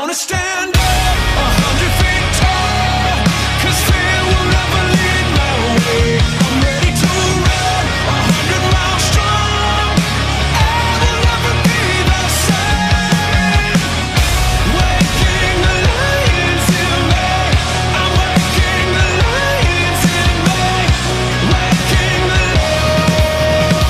wanna stand up 100 feet tall, 'cause fear will never lead my way. I'm ready to run 100 miles strong. I will never be the same. Waking the lions in me. I'm waking the lions in me. Waking the lions.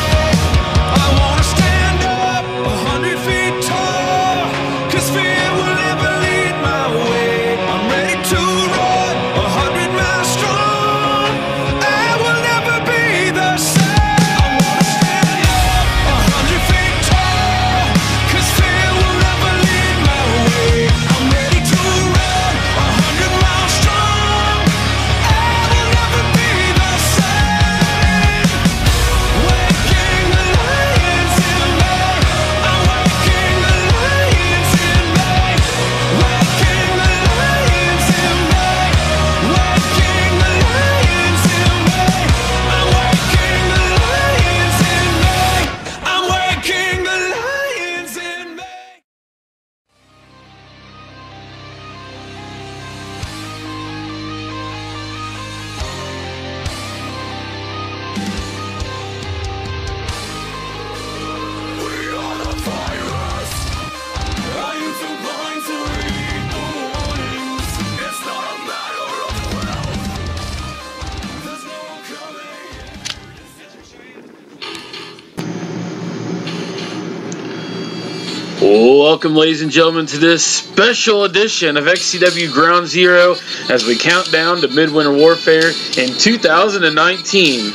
I wanna stand up 100 feet tall, 'cause fear will never lead my way. I'm ready to run 100 miles strong. I will never be the same. I wanna stand up 100 feet tall, 'cause fear will never lead my way. I'm ready to run 100 miles strong. I will never be the same. Waking the lions in me. I'm waking the lions in me. Waking the lions in me. Waking the lions in me. I'm waking the lions in me. I'm waking the lions in me. We are the virus. Are you too blind to read the warnings? It's not a matter of wealth. There's no one coming. Welcome, ladies and gentlemen, to this special edition of XCW Ground Zero as we count down to Midwinter Warfare in 2019.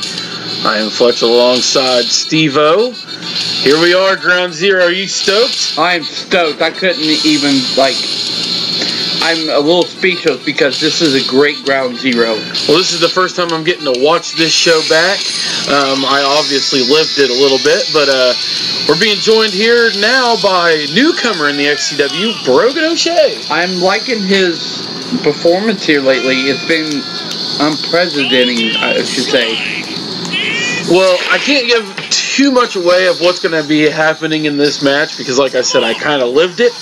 I am Fletch alongside Steve-O. Here we are, Ground Zero. Are you stoked? I'm stoked. I couldn't even, I'm a little speechless because this is a great Ground Zero. Well, this is the first time I'm getting to watch this show back. I obviously lived it a little bit, but we're being joined here now by newcomer in the XCW, Brogan O'Shea. I'm liking his performance here lately. It's been unprecedented, I should say. Well, I can't give too much away of what's going to be happening in this match because, like I said, I kind of lived it.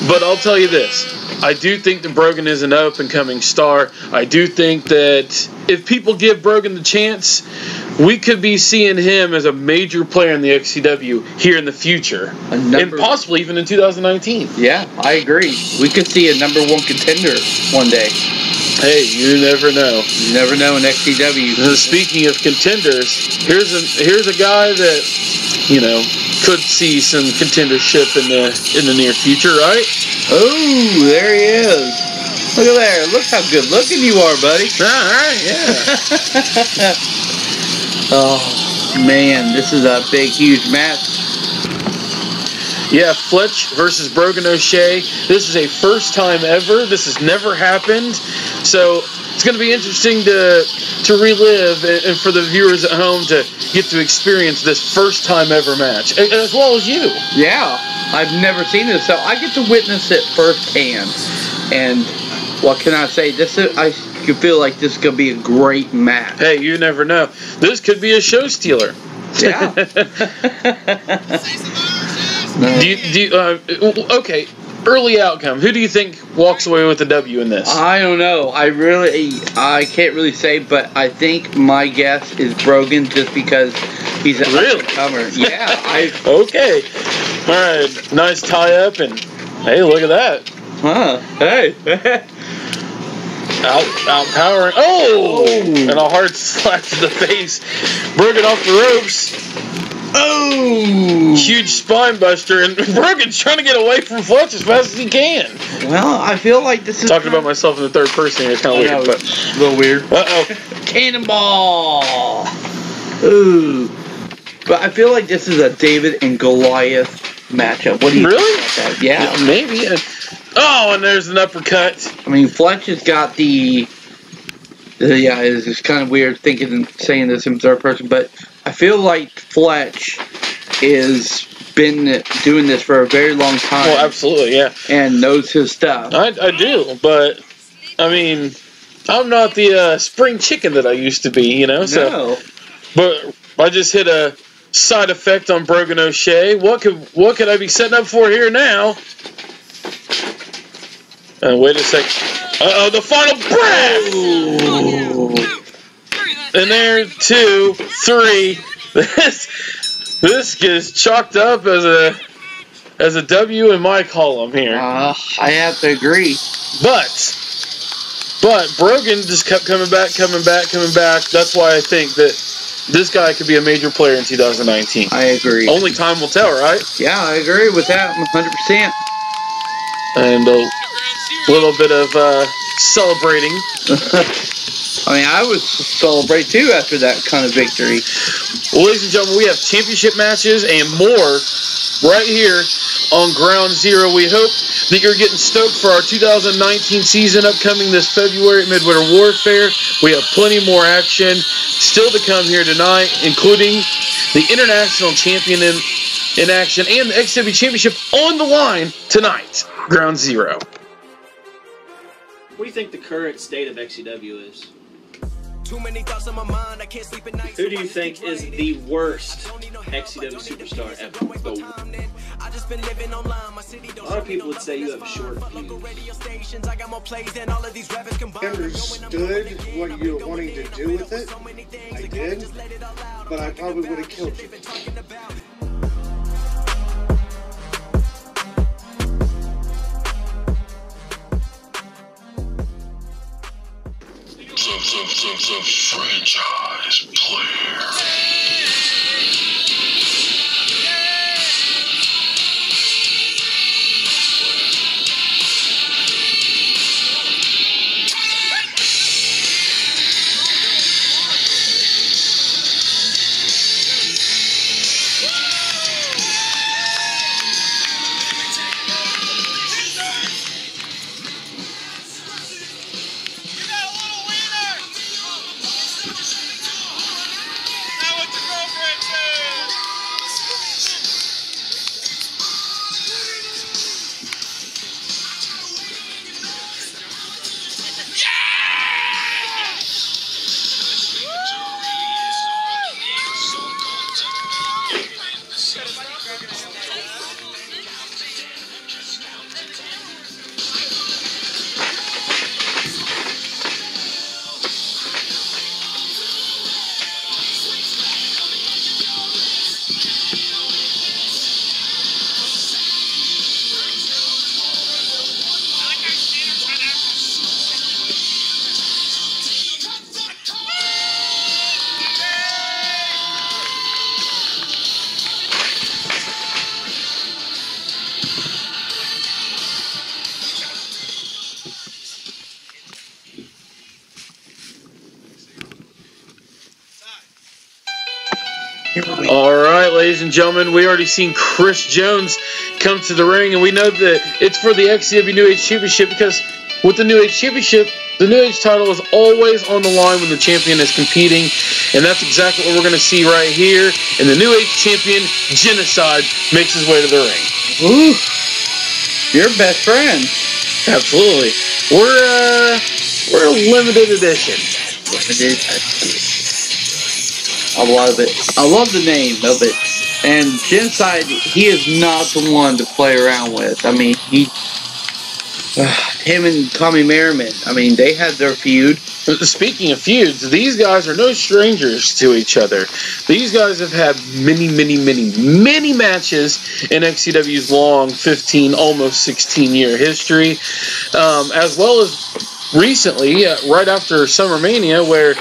But I'll tell you this. I do think that Brogan is an up-and-coming star. I do think that if people give Brogan the chance, we could be seeing him as a major player in the XCW here in the future. And possibly even in 2019. Yeah, I agree. We could see a #1 contender one day. Hey, you never know. You never know in XCW. Speaking of contenders, here's a guy that, could see some contendership in the near future, right? Oh, there he is. Look at there. Look how good looking you are, buddy. All right, yeah. Oh, man, this is a big, huge match. Yeah, Fletch versus Brogan O'Shea. This is a first time ever. This has never happened. So it's going to be interesting to relive and for the viewers at home to get to experience this first time ever match, as well as you. Yeah, I've never seen this, so I get to witness it firsthand. And what can I say? I can feel like this is going to be a great match. Hey, you never know. This could be a show stealer. Yeah. Okay, early outcome. Who do you think walks away with the W in this? I don't know. I can't really say, but I think my guess is Brogan just because he's an up-and-comer. Yeah. Okay. All right. Nice tie-up, and hey, look at that. Huh. Hey. Outpowering. Oh! And a hard slap to the face. Brogan off the ropes. Oh! Huge spine buster, and Brogan's trying to get away from Fletch as fast as he can. Well, I feel like this is... Talking about myself in the third person here is kind of weird, but... a little weird. Uh-oh. Cannonball! Ooh. But I feel like this is a David and Goliath matchup. What do you think about that? Yeah. Maybe. Oh, and there's an uppercut. I mean, Fletch has got the... Yeah, it's kind of weird saying this in third person, but I feel like Fletch has been doing this for a very long time. Oh, absolutely, yeah. And knows his stuff. I do, but, I mean, I'm not the spring chicken that I used to be, so. No. But I just hit a side effect on Brogan O'Shea. What could I be setting up for here now? Wait a sec. Uh-oh, the final breath! And there, 2, 3. This gets chalked up as a W in my column here. I have to agree. But Brogan just kept coming back. That's why I think that this guy could be a major player in 2019. I agree. Only time will tell, right? Yeah, I agree with that 100%. And a little bit of celebrating. I mean, I would celebrate too after that kind of victory. Well, ladies and gentlemen, we have championship matches and more right here on Ground Zero. We hope that you're getting stoked for our 2019 season upcoming this February at Midwinter Warfare. We have plenty more action still to come here tonight, including the International Champion in action and the XCW Championship on the line tonight. Ground Zero. What do you think the current state of XCW is? Who do you think is the worst XCW superstar ever? A lot of people would say you have a short fuse. I understood what you were wanting to do with it. I did. But I probably would have killed you. The franchise player. All right, ladies and gentlemen, we already seen Chris Jones come to the ring, and we know that it's for the XCW New Age Championship because with the New Age Championship, the New Age title is always on the line when the champion is competing, and that's exactly what we're going to see right here. And the New Age champion, Genocide, makes his way to the ring. Ooh, your best friend. Absolutely. We're a limited edition. I love it. I love the name of it. And Genocide, he is not the one to play around with. I mean, him and Tommy Merriman, I mean, they had their feud. Speaking of feuds, these guys are no strangers to each other. These guys have had many matches in XCW's long 15, almost 16-year history, as well as recently, right after Summer Mania, where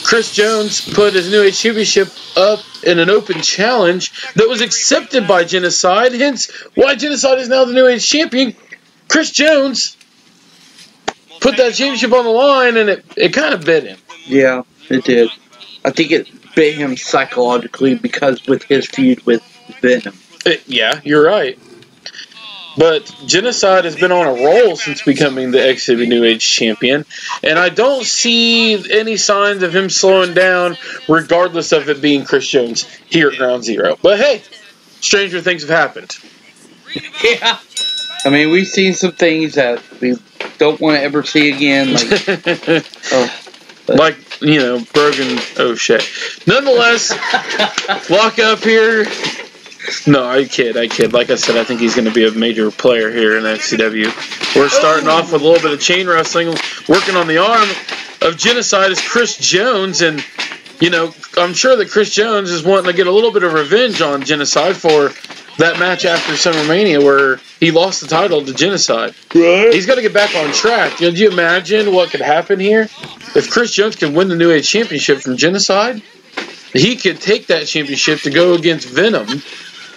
Chris Jones put his New Age Championship up in an open challenge that was accepted by Genocide, hence why Genocide is now the New Age Champion. Chris Jones put that championship on the line, and it kind of bit him. Yeah, it did. I think it bit him psychologically because with his feud with Venom. Yeah, you're right. But Genocide has been on a roll since becoming the XCW New Age Champion, and I don't see any signs of him slowing down, regardless of it being Chris Jones here at Ground Zero. But hey, stranger things have happened. Yeah. I mean, we've seen some things that we don't want to ever see again. Like, you know, Brogan. Oh, shit. Nonetheless, lock up here. No, I kid. Like I said, I think he's going to be a major player here in XCW. We're starting off with a little bit of chain wrestling, working on the arm of Genocide is Chris Jones, and you know, I'm sure that Chris Jones is wanting to get a little bit of revenge on Genocide for that match after SummerMania where he lost the title to Genocide. Right. He's got to get back on track. Could you imagine what could happen here? If Chris Jones could win the New Age Championship from Genocide, he could take that championship to go against Venom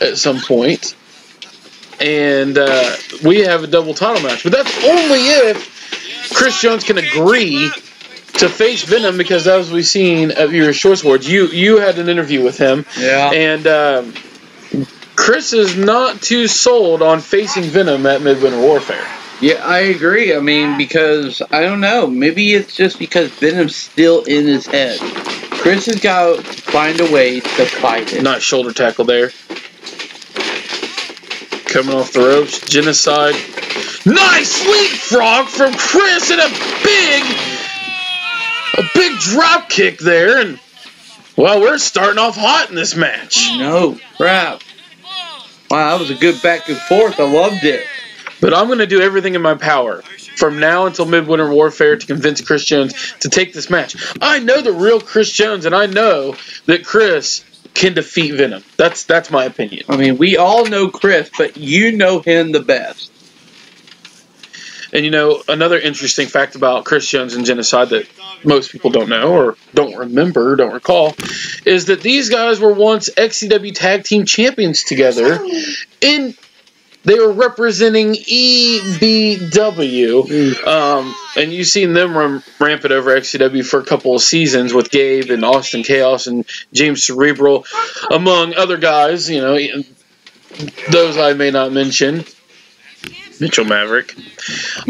at some point, and we have a double title match. But that's only if Chris Jones can agree to face Venom, because as we've seen at Viewer's Choice Awards, you had an interview with him, and Chris is not too sold on facing Venom at Midwinter Warfare. Yeah, I agree. I mean, because, I don't know, maybe it's just because Venom's still in his head. Chris has got to find a way to fight it. Nice shoulder tackle there. Coming off the ropes, Genocide. Nice leapfrog from Chris, and a big drop kick there, and well, we're starting off hot in this match. No crap. Wow, that was a good back and forth. I loved it. But I'm going to do everything in my power from now until Midwinter Warfare to convince Chris Jones to take this match. I know the real Chris Jones, and I know that Chris can defeat Venom. That's my opinion. I mean, we all know Chris, but you know him the best. And you know, another interesting fact about Chris Jones and Genocide that most people don't know or don't remember, don't recall, is that these guys were once XCW Tag Team Champions together, and they were representing EBW. And you've seen them run rampant over XCW for a couple of seasons with Gabe and Austin Chaos and James Cerebral, among other guys, you know, those I may not mention. Mitchell Maverick.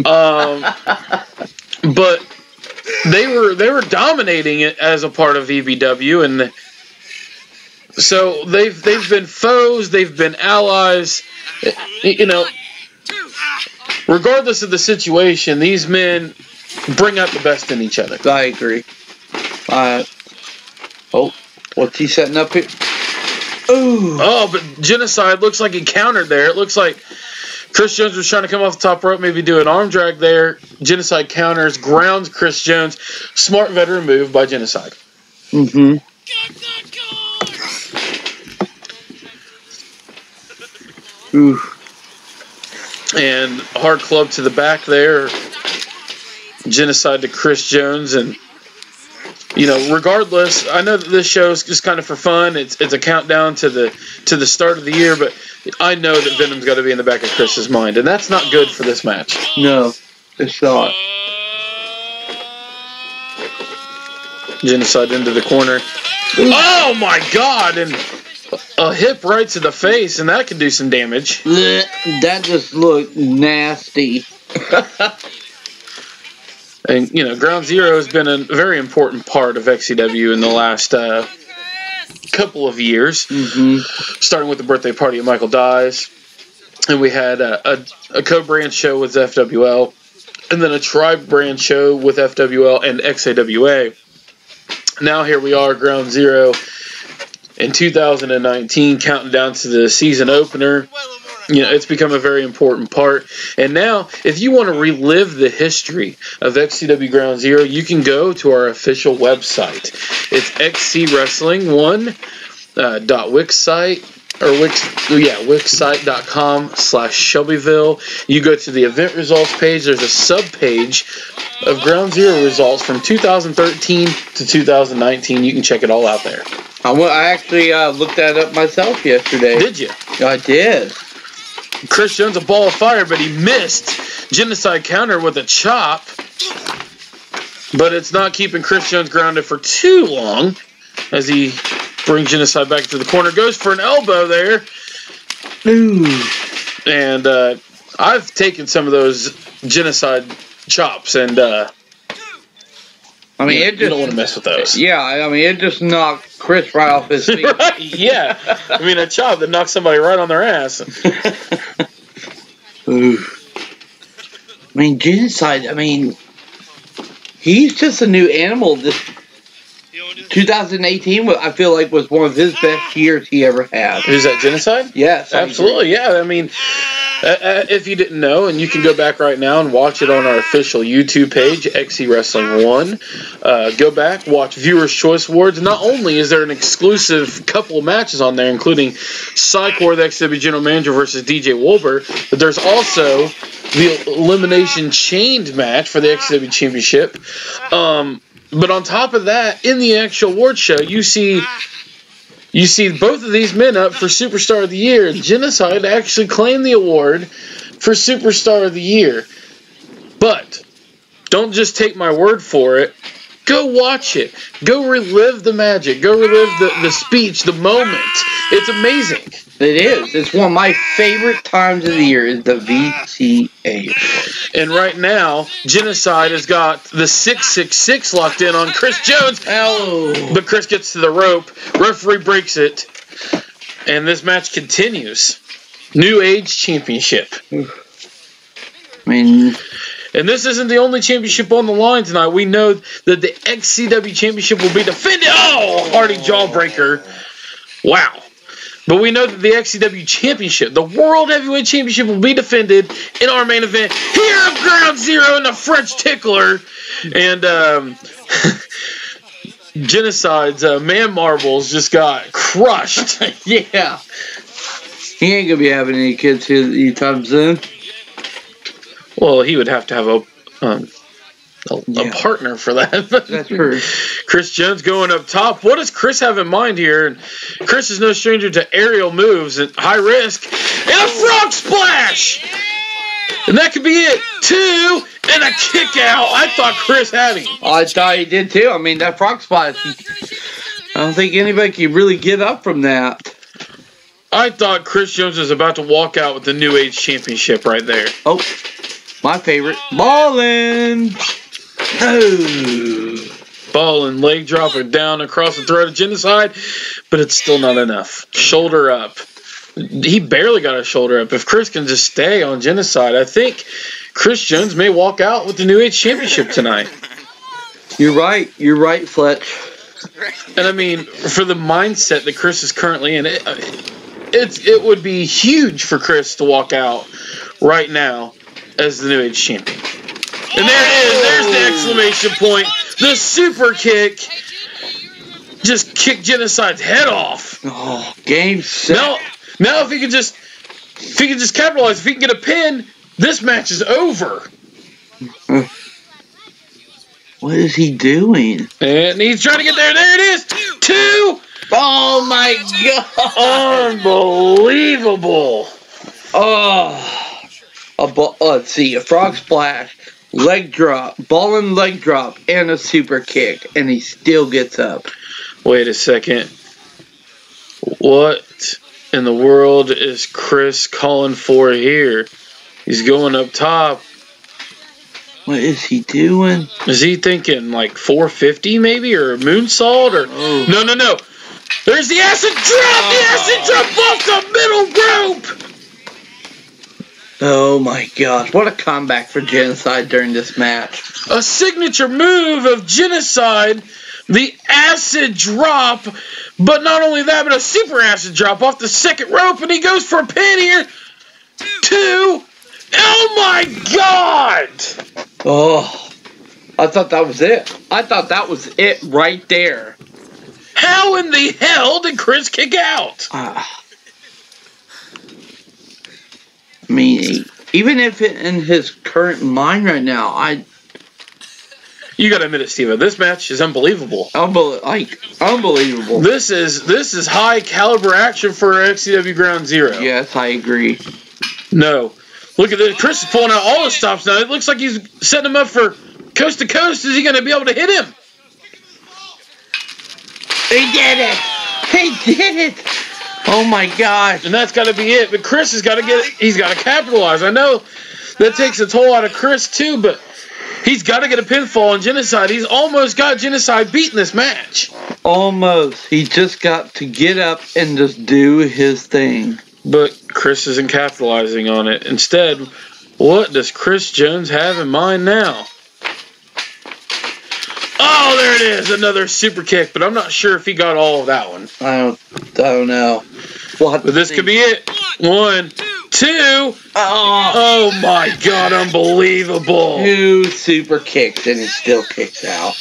But they were dominating it as a part of EBW, and so they've been foes, they've been allies. You know, regardless of the situation, these men bring out the best in each other. I agree. Oh, what's he setting up here? Ooh. Oh, but Genocide looks like he countered there. It looks like Chris Jones was trying to come off the top rope, maybe do an arm drag there. Genocide counters, grounds Chris Jones. Smart veteran move by Genocide. Mm-hmm. Ooh. And hard club to the back there. Genocide to Chris Jones. And, you know, regardless, I know that this show is just kind of for fun. It's a countdown to the start of the year, but I know that Venom's got to be in the back of Chris's mind, and that's not good for this match. No, it's not. Genocide into the corner. Oh my God! And a hip right to the face, and that could do some damage. That just looked nasty. And, you know, Ground Zero has been a very important part of XCW in the last couple of years. Mm-hmm. Starting with the birthday party of Michael Dies. And we had a co-brand show with FWL. And then a tribe brand show with FWL and XAWA. Now here we are, Ground Zero in 2019, counting down to the season opener. You know, it's become a very important part. And now, if you want to relive the history of XCW Ground Zero, you can go to our official website. It's xcwrestling1.wixsite.com/Shelbyville. You go to the event results page. There's a sub-page of Ground Zero results from 2013 to 2019. You can check it all out there. I actually looked that up myself yesterday. Did you? I did. Chris Jones, a ball of fire, but he missed. Genocide counter with a chop. But it's not keeping Chris Jones grounded for too long as he brings Genocide back to the corner. Goes for an elbow there. Ooh. And I've taken some of those Genocide chops, and I mean, you don't want to mess with those. Yeah, I mean, it just knocked Chris right off his feet. Right? Yeah. I mean, a chop that knocks somebody right on their ass. Ooh. I mean, Genocide, I mean, he's just a new animal. This 2018, I feel like, was one of his best years he ever had. Who's that, Genocide? Yes. Absolutely, yeah. I mean, If you didn't know, and you can go back right now and watch it on our official YouTube page, XC Wrestling 1. Go back, watch Viewers' Choice Awards. Not only is there an exclusive couple of matches on there, including Psychor, the XW General Manager, versus DJ Wolber, but there's also the Elimination Chained match for the XW Championship. But on top of that, in the actual award show, you see both of these men up for Superstar of the Year. Genocide actually claimed the award for Superstar of the Year. But don't just take my word for it. Go watch it. Go relive the magic. Go relive the speech, the moment. It's amazing. It is. It's one of my favorite times of the year is the VCA. And right now, Genocide has got the 666 locked in on Chris Jones. Oh. But Chris gets to the rope. Referee breaks it. And this match continues. New Age Championship. I mean... And this isn't the only championship on the line tonight. We know that the XCW Championship will be defended. Oh, Hardy Jawbreaker. Wow. But we know that the XCW Championship, the World Heavyweight Championship, will be defended in our main event here at Ground Zero in the French Tickler. And Genocide's Man Marbles just got crushed. Yeah. He ain't going to be having any kids here anytime soon. Well, he would have to have a partner for that. That's true. Chris Jones going up top. What does Chris have in mind here? And Chris is no stranger to aerial moves at high risk. And a frog splash! And that could be it. 2 and a kick out. I thought Chris had him. I thought he did too. I mean, that frog splash, I don't think anybody can really get up from that. I thought Chris Jones was about to walk out with the New Age Championship right there. Oh. My favorite, ballin'. Oh. Ballin', leg dropper down across the throat of Genocide, but it's still not enough. Shoulder up. He barely got a shoulder up. If Chris can just stay on Genocide, I think Chris Jones may walk out with the New Age Championship tonight. You're right, Fletch. And I mean, for the mindset that Chris is currently in, it would be huge for Chris to walk out right now as the New Age Champion. And there it is. There's the exclamation point. The super kick just kicked Genocide's head off. Oh, game set. Now if he can just capitalize, if he can get a pin, this match is over. What is he doing? And he's trying to get there. There it is. 2. Oh my God. Unbelievable. Oh. Let's see, a frog splash, leg drop, ballin' leg drop, and a super kick, and he still gets up. Wait a second. What in the world is Chris calling for here? He's going up top. What is he doing? Is he thinking like 450 maybe, or a moonsault, or... Oh. No. There's the acid drop! The acid drop off the middle rope! Oh my gosh, what a comeback for Genocide during this match. A signature move of Genocide, the acid drop, but not only that, but a super acid drop off the second rope, and he goes for a pin here. 2. Oh my God! Oh, I thought that was it. I thought that was it right there. How in the hell did Chris kick out? I mean, even if in his current mind right now, You gotta admit it, Steve. This match is unbelievable. Unbelievable. This is high caliber action for XCW Ground Zero. Yes, I agree. No. Look at this. Chris is pulling out all the stops now. It looks like he's setting him up for coast to coast. Is he gonna be able to hit him? He did it! He did it! Oh my gosh. And that's gotta be it. But Chris has gotta he's gotta capitalize. I know that takes a toll out of Chris too, but he's gotta get a pinfall on Genocide. He's almost got Genocide beating this match. Almost. He just got to get up and just do his thing. But Chris isn't capitalizing on it. Instead, what does Chris Jones have in mind now? Oh, there it is. Another super kick, but I'm not sure if he got all of that one. I don't know. But this could be it. 1, 2. 2. Oh my God, unbelievable. 2 super kicks and he still kicks out.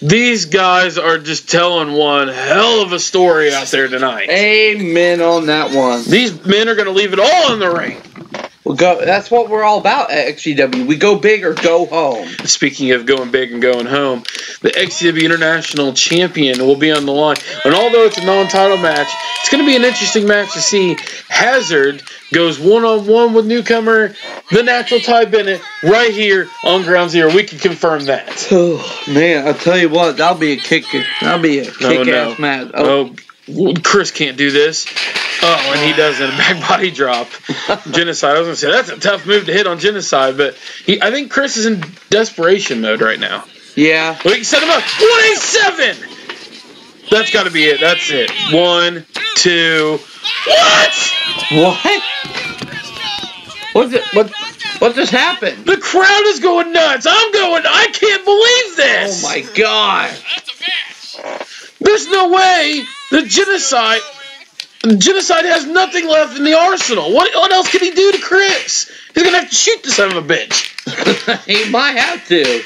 These guys are just telling one hell of a story out there tonight. Amen on that one. These men are going to leave it all in the ring. We'll go. That's what we're all about at XCW. We go big or go home. Speaking of going big and going home, the XCW International Champion will be on the line. And although it's a non-title match, it's going to be an interesting match to see. Hazard goes one-on-one with newcomer, the Natural Ty Bennett, right here on Ground Zero. We can confirm that. Oh, man, I'll tell you what. That'll be a kick-ass match. Oh, Chris can't do this. Oh, and he does in a back body drop. Genocide. I was going to say, that's a tough move to hit on Genocide, but I think Chris is in desperation mode right now. Yeah. We can set him up. 187! That's got to be it. That's it. 1, 2. What? What just happened? The crowd is going nuts. I can't believe this. Oh, my God. There's no way the Genocide has nothing left in the arsenal. What else can he do to Chris? He's going to have to shoot the son of a bitch. He might have to.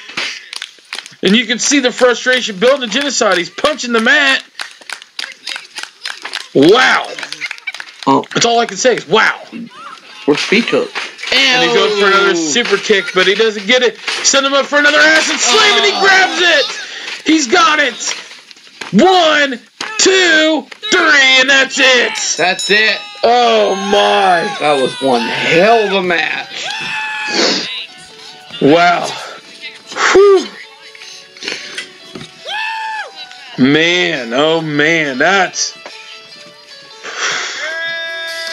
And you can see the frustration building. Genocide. He's punching the mat. Wow. Oh. That's all I can say is wow. We're speechless. And he goes for another super kick, but he doesn't get it. Send him up for another acid slam, and he grabs it. He's got it. 1, 2, 3, and that's it. That's it. Oh, my. That was one hell of a match. Wow. Whew. Man, oh, man, that's...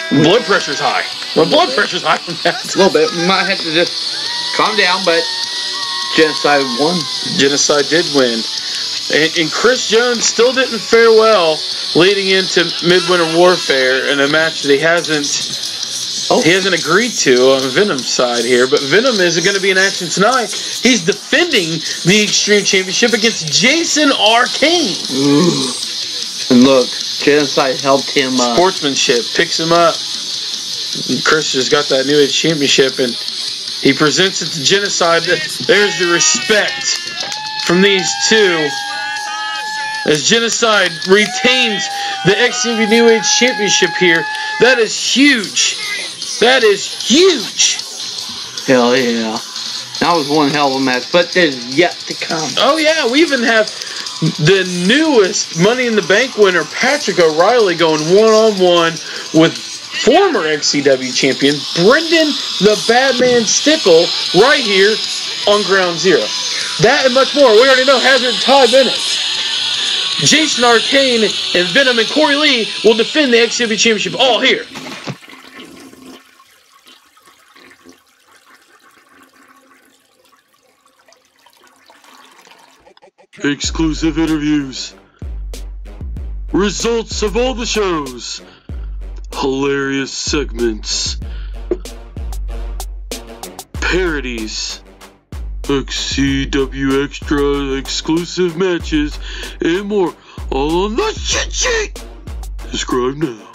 Blood pressure's high. My blood pressure's high from that. A little bit. We might have to just calm down, but Genocide won. Genocide did win. And Chris Jones still didn't fare well leading into Midwinter Warfare in a match that he hasn't agreed to on Venom's side here. But Venom is going to be in action tonight. He's defending the Xtreme Championship against Jayson Arcane. Ooh. And look, Genocide helped him up. Sportsmanship picks him up. And Chris has got that New Age Championship, and he presents it to Genocide. There's the respect from these two. As Genocide retains the XCW New Age Championship here. That is huge. That is huge. Hell yeah. That was one hell of a match, but there's yet to come. Oh yeah, we even have the newest Money in the Bank winner, Patrick O'Reilly, going one-on-one with former XCW champion Brandan the Badman Stickle right here on Ground Zero. That and much more. We already know Hazard and Ty Bennett. Jayson Arcane and Venom and Corey Lee will defend the XCW Championship all here. Exclusive interviews. Results of all the shows. Hilarious segments. Parodies. XCW Extra exclusive matches and more, all on the shit sheet. Subscribe now.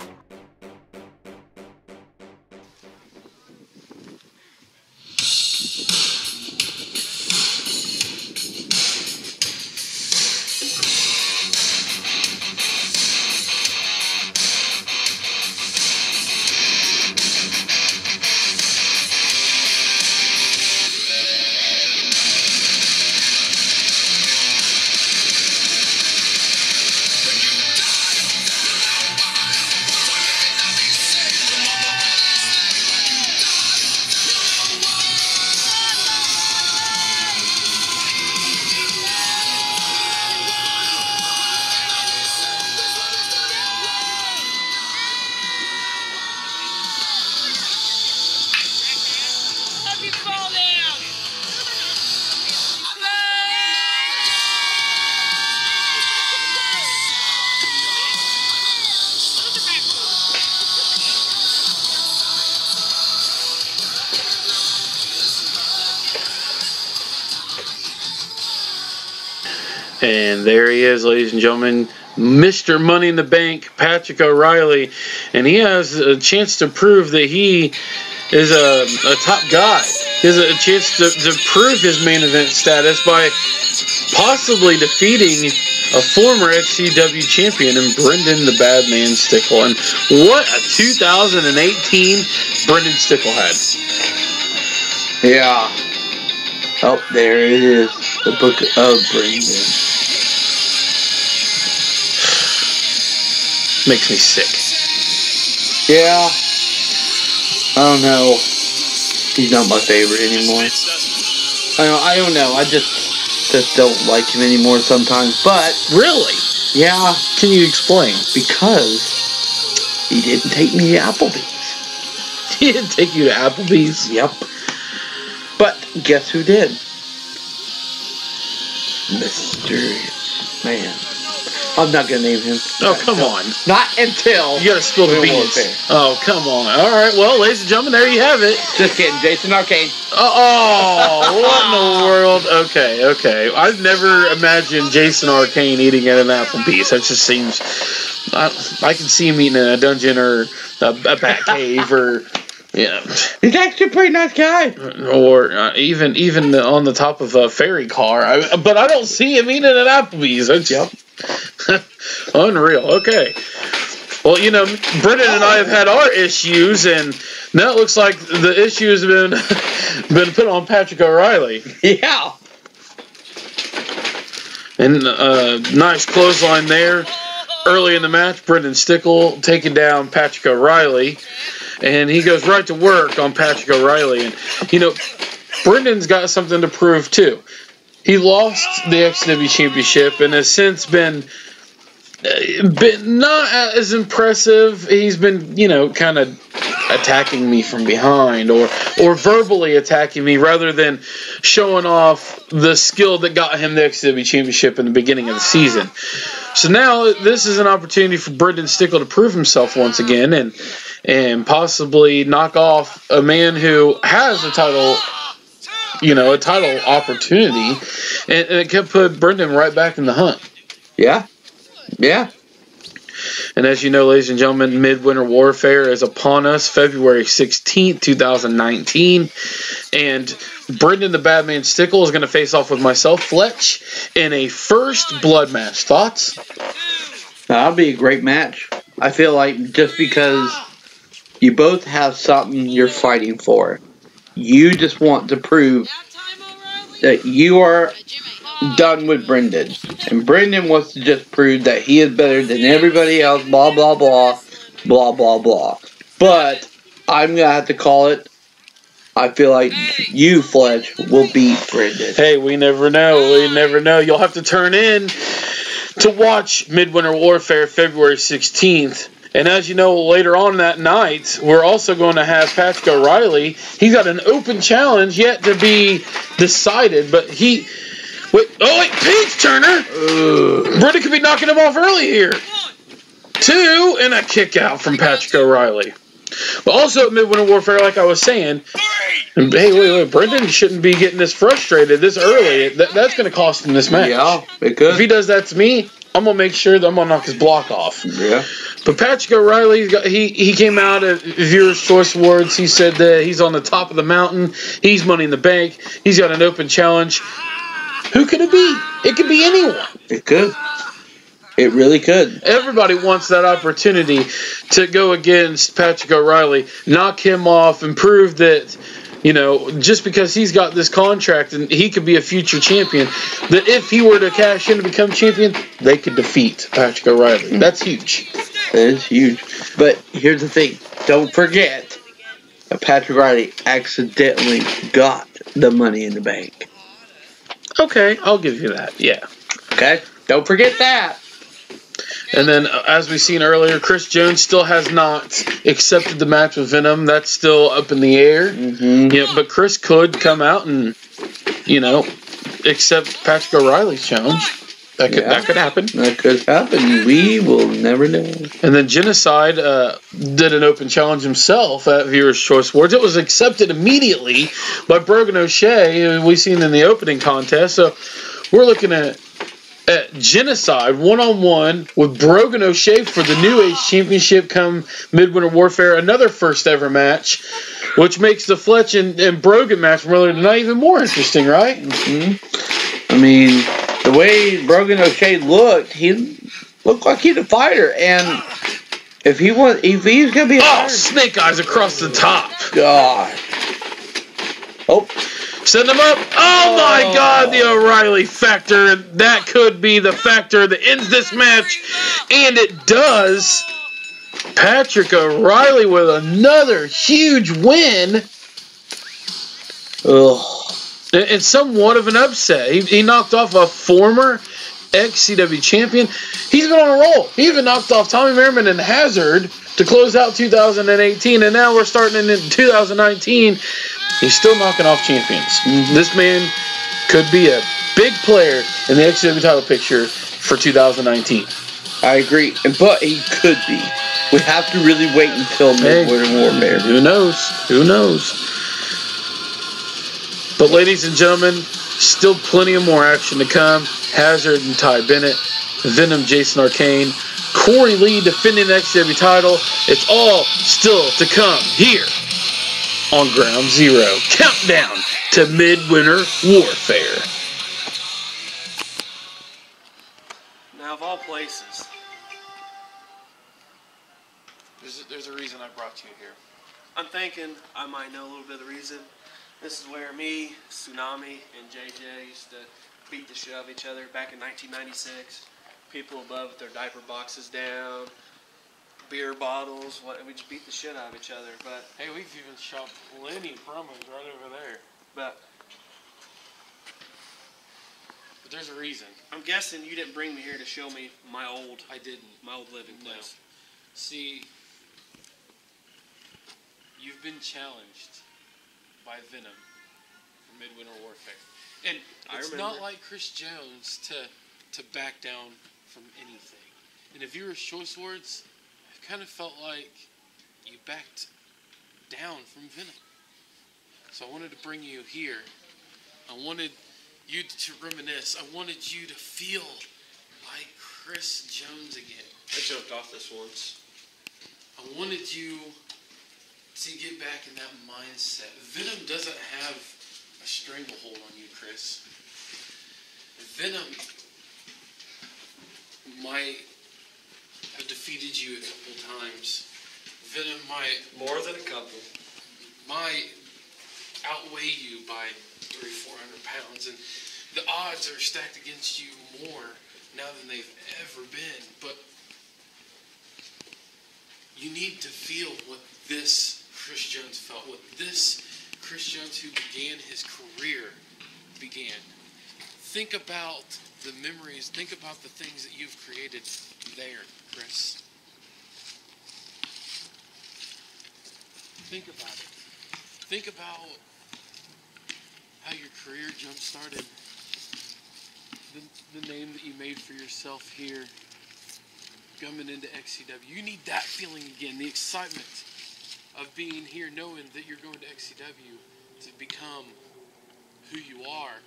And there he is, ladies and gentlemen, Mr. Money in the Bank, Patrick O'Reilly, and he has a chance to prove that he is a top guy. He has a chance to prove his main event status by possibly defeating a former XCW champion in Brandan the Badman Stickle. And what a 2018 Brandan Stickle had. Yeah. Oh, there it is. The Book of Brandan. Makes me sick. Yeah. I don't know. He's not my favorite anymore. I don't know. I just don't like him anymore sometimes. But Really? yeah, Can you explain? because he didn't take me to Applebee's. He didn't take you to Applebee's. Yep. But guess who did? Mysterious Man. I'm not gonna name him. Oh, come on. Not until You gotta spill the Modern beans. Warfare. Oh, come on. All right. Well, ladies and gentlemen, there you have it. Just kidding, Jayson Arcane. Oh, what in the world? Okay. I've never imagined Jayson Arcane eating at an Applebee's. That just seems... I can see him eating in a dungeon or a bat cave or... Yeah, He's actually a pretty nice guy. or even on the top of a ferry car. But I don't see him eating at Applebee's. That's unreal. Okay. Well, Brendan and I have had our issues, and now it looks like the issues have been put on Patrick O'Reilly. Yeah. And nice clothesline there. Early in the match, Brendan Stickle taking down Patrick O'Reilly. And he goes right to work on Patrick O'Reilly. And, Brendan's got something to prove, too. He lost the XCW Championship and has since been not as impressive. He's been, kind of attacking me from behind or verbally attacking me rather than showing off the skill that got him the XCW Championship in the beginning of the season. So now this is an opportunity for Brendan Stickle to prove himself once again and possibly knock off a man who has a title opportunity, and it could put Brendan right back in the hunt. Yeah. And as you know, ladies and gentlemen, Midwinter Warfare is upon us, February 16th, 2019. And Brandan the Badman Stickle is going to face off with myself, Fletch, in a first blood match. Thoughts? That'll be a great match. I feel like just because you both have something you're fighting for, you just want to prove that you are done with Brandan. And Brandan wants to just prove that he is better than everybody else, blah, blah, blah, blah, blah, blah. But I'm going to have to call it. I feel like you, Fletch, will beat Brandan. Hey, we never know. You'll have to turn in to watch Midwinter Warfare February 16th. And as you know, later on that night, we're also going to have Patrick O'Reilly. He's got an open challenge yet to be decided, but Page Turner! Brendan could be knocking him off early here. 2, and a kick out from Patrick O'Reilly. But also at Midwinter Warfare, like I was saying, and hey, wait, Brendan shouldn't be getting this frustrated this early. That's going to cost him this match. Yeah, it could. If he does that to me, I'm going to make sure that I'm going to knock his block off. Yeah. But Patrick O'Reilly, he came out at Viewers' Choice Awards. He said that he's on the top of the mountain. He's Money in the Bank. He's got an open challenge. Who could it be? It could be anyone. It could. It really could. Everybody wants that opportunity to go against Patrick O'Reilly, knock him off, and prove that, just because he's got this contract and he could be a future champion, that if he were to cash in to become champion, they could defeat Patrick O'Reilly. That's huge. That is huge. But here's the thing. Don't forget that Patrick O'Reilly accidentally got the Money in the Bank. Okay, I'll give you that. Yeah. Okay? Don't forget that. And then, as we've seen earlier, Chris Jones still has not accepted the match with Venom. That's still up in the air. Mm-hmm. But Chris could come out and, accept Patrick O'Reilly's challenge. That could happen. That could happen. We will never know. And then Genocide did an open challenge himself at Viewers' Choice Awards. It was accepted immediately by Brogan O'Shea, who we've seen in the opening contest. So we're looking at at Genocide, one-on-one with Brogan O'Shea for the New Age Championship come Midwinter Warfare. Another first-ever match, which makes the Fletch and Brogan match from earlier tonight even more interesting, right? Mm-hmm. I mean, the way Brogan O'Shea looked, he looked like he's a fighter, and if he's gonna be a fighter, snake eyes across the top. God. Oh. Send him up. Oh my God, the O'Reilly factor. That could be the factor that ends this match. And it does. Patrick O'Reilly with another huge win. Ugh. And somewhat of an upset. He knocked off a former XCW champion. He's been on a roll. He even knocked off Tommy Merriman and Hazard to close out 2018. And now we're starting in 2019. He's still knocking off champions. This man could be a big player in the XCW title picture for 2019. I agree, but he could be. We have to really wait until Midwinter Warfare. Who knows? Who knows? But ladies and gentlemen, still plenty of more action to come. Hazard and Ty Bennett, Venom, Jayson, Arcane, Corey Lee defending the XCW title. It's all still to come here on Ground Zero. Countdown to Midwinter Warfare. Now, of all places, There's a reason I brought you here. I'm thinking I might know a little bit of the reason. This is where me, Tsunami, and JJ used to beat the shit out of each other back in 1996. People above with their diaper boxes down, beer bottles, we just beat the shit out of each other. But Hey, we've even shot plenty of promos right over there. But there's a reason. I'm guessing you didn't bring me here to show me my old living No. place. See, you've been challenged by Venom for Midwinter Warfare. And it's not like Chris Jones to back down from anything. And if you were choice words, I kind of felt like you backed down from Venom. So I wanted to bring you here. I wanted you to reminisce. I wanted you to feel like Chris Jones again. I jumped off this once. I wanted you to get back in that mindset. Venom doesn't have a stranglehold on you, Chris. Venom might have defeated you a couple times. Venom might... More than a couple. Might outweigh you by 300-400 pounds. And the odds are stacked against you more now than they've ever been. But you need to feel what this Chris Jones felt, what this Chris Jones who began his career began. Think about the memories, think about the things that you've created there, Chris. Think about it. Think about how your career jump-started, the name that you made for yourself here, coming into XCW. You need that feeling again, the excitement of being here, knowing that you're going to XCW to become who you are.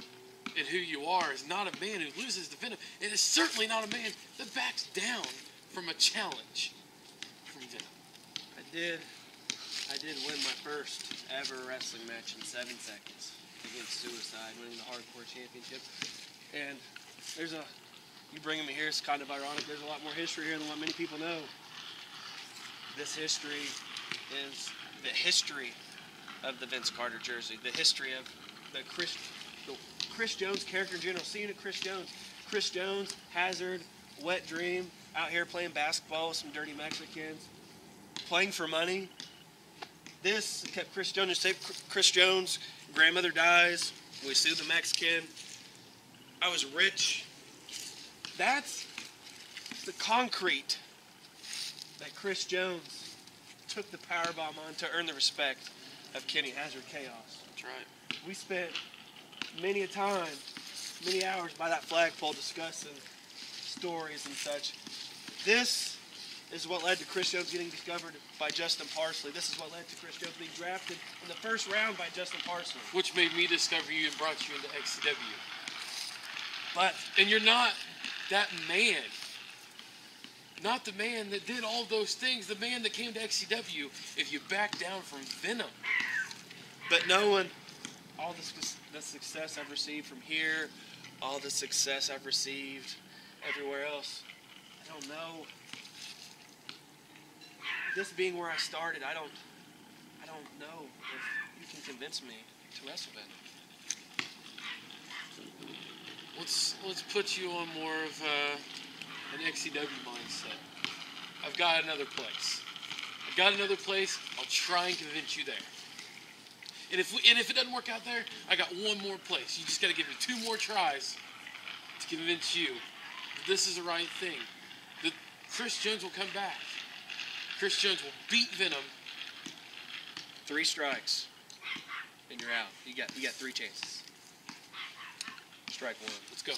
And who you are is not a man who loses to Venom. It is certainly not a man that backs down from a challenge from Venom. I did win my first ever wrestling match in 7 seconds against Suicide, winning the Hardcore Championship. And you bringing me here is kind of ironic. There's a lot more history here than what many people know. This history is the history of the Vince Carter jersey, the history of the Chris Jones character in general. Seeing Chris Jones, Hazard, Wet Dream, out here playing basketball with some dirty Mexicans, playing for money. This kept Chris Jones safe. Chris Jones' grandmother dies. We sued the Mexican. I was rich. That's the concrete that Chris Jones took the powerbomb on to earn the respect of Kenny Hazard Chaos. That's right. We spent many a time, many hours by that flagpole discussing stories and such. This is what led to Chris Jones getting discovered by Justin Parsley. This is what led to Chris Jones being drafted in the first round by Justin Parsley. Which made me discover you and brought you into XCW. But and you're not that man. Not the man that did all those things, the man that came to XCW if you back down from Venom. But no one, all the success I've received from here, all the success I've received everywhere else, I don't know. This being where I started, I don't know if you can convince me to wrestle Venom. Let's put you on more of an XCW mindset. I've got another place. I'll try and convince you there. And if it doesn't work out there, I got one more place. You just got to give me 2 more tries to convince you that this is the right thing. That Chris Jones will come back. Chris Jones will beat Venom. 3 strikes, and you're out. You got 3 chances. Strike 1. Let's go.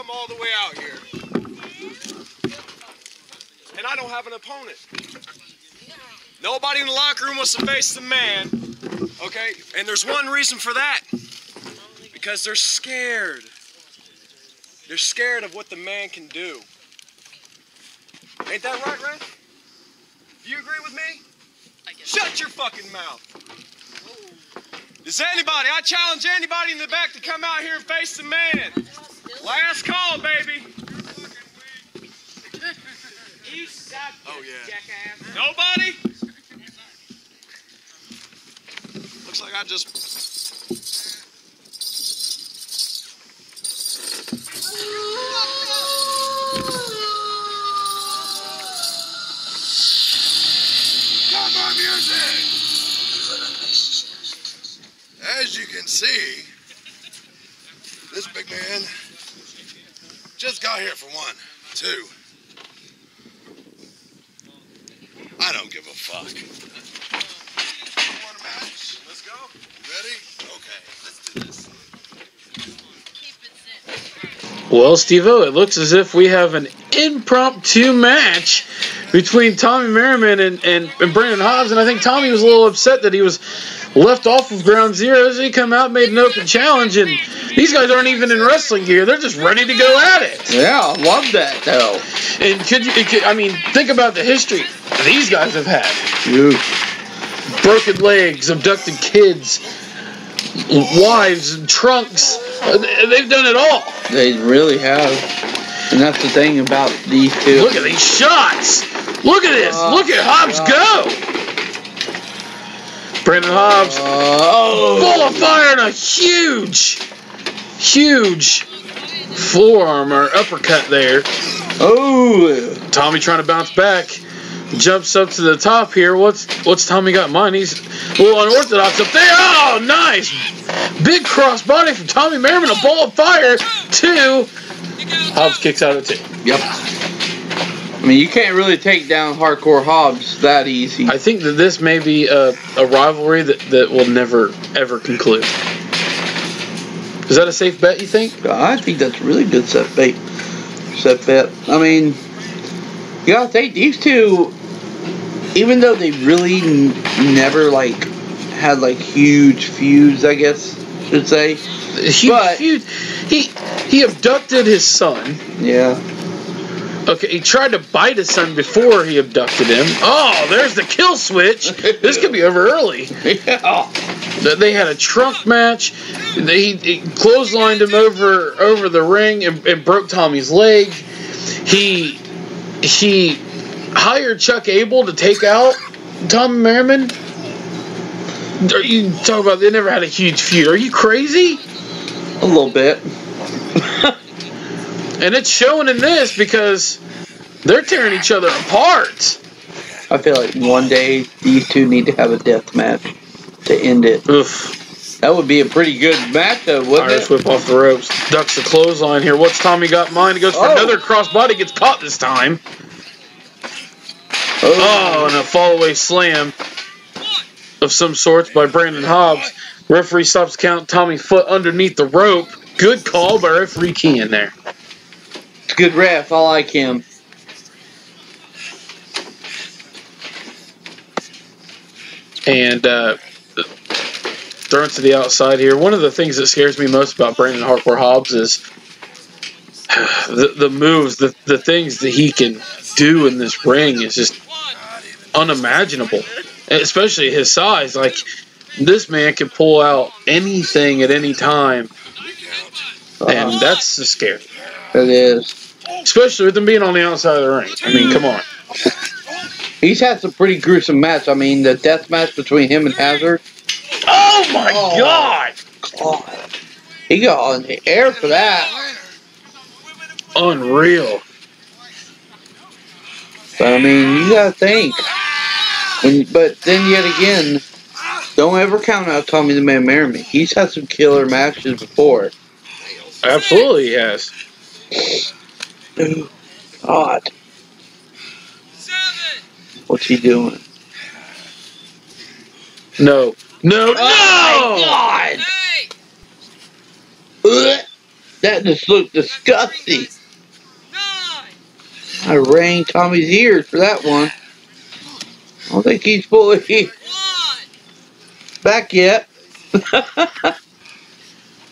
All the way out here, and I don't have an opponent. Nobody in the locker room wants to face the man, okay? And there's one reason for that, because they're scared. They're scared of what the man can do. Ain't that right, Ren? Do you agree with me? Shut your fucking mouth. Does anybody, I challenge anybody in the back to come out here and face the man. Last call, baby. Oh, yeah. Nobody? Looks like I just... Got my music! As you can see, this big man just got here for 1, 2. I don't give a fuck. You want a match? Let's go. Ready? Okay, let's do this. Well, Steve-O, it looks as if we have an impromptu match between Tommy Merriman and Brandan Hobbs, and I think Tommy was a little upset that he was left off of Ground Zero. So he come out, made an open challenge, and these guys aren't even in wrestling gear. They're just ready to go at it. Yeah, I love that, though. And think about the history these guys have had. Dude. Broken legs, abducted kids, wives, and trunks. They've done it all. They really have. And that's the thing about these two. Look at these shots. Look at this. Look at Hobbs go. Brandan Hobbs. Full of fire and a huge forearm or uppercut there. Oh. Tommy trying to bounce back. Jumps up to the top here. What's Tommy got in mind? He's a little unorthodox up there. Oh, nice. Big crossbody from Tommy Merriman. A ball of fire. 2. Hobbs kicks out at 2. Yep. I mean, you can't really take down hardcore Hobbs that easy. I think that this may be a rivalry that will never, ever conclude. Is that a safe bet, you think? I think that's a really good set bet. I mean, you gotta think, these two, even though they really never, had, huge feuds, I guess, should say. Huge feud. He abducted his son. Yeah. Okay, he tried to bite his son before he abducted him. Oh, there's the kill switch. This could be over early. Yeah. They had a trunk match. He clotheslined him over the ring and broke Tommy's leg. He hired Chuck Abel to take out Tommy Merriman. Are you talking about they never had a huge feud? Are you crazy? A little bit. And it's showing in this because they're tearing each other apart. I feel like one day these two need to have a death match to end it. Oof. That would be a pretty good matchup, wouldn't Irish it? whip off the ropes. Ducks the clothesline here. What's Tommy got in mind? He goes for another crossbody. Gets caught this time. Oh, and a fallaway slam of some sorts by Brandan Hobbs. Referee stops count. Tommy foot underneath the rope. Good call by referee Key in there. It's a good ref. I like him. And thrown to the outside here. One of the things that scares me most about Brandan Hardcore Hobbs is the moves, the things that he can do in this ring is just unimaginable. And especially his size. Like, this man can pull out anything at any time. And that's the scary. It is. Especially with him being on the outside of the ring. I mean, come on. He's had some pretty gruesome matches. I mean, the death match between him and Hazard. Oh my God! God. He got on the air for that. Unreal. But I mean, you gotta think. But then yet again, don't ever count out Tommy the Man Merriman. He's had some killer matches before. Absolutely, he has. God. What's he doing? No. No. Oh my God! Ugh. That just looked disgusting. I rang Tommy's ears for that one. I don't think he's fully back yet.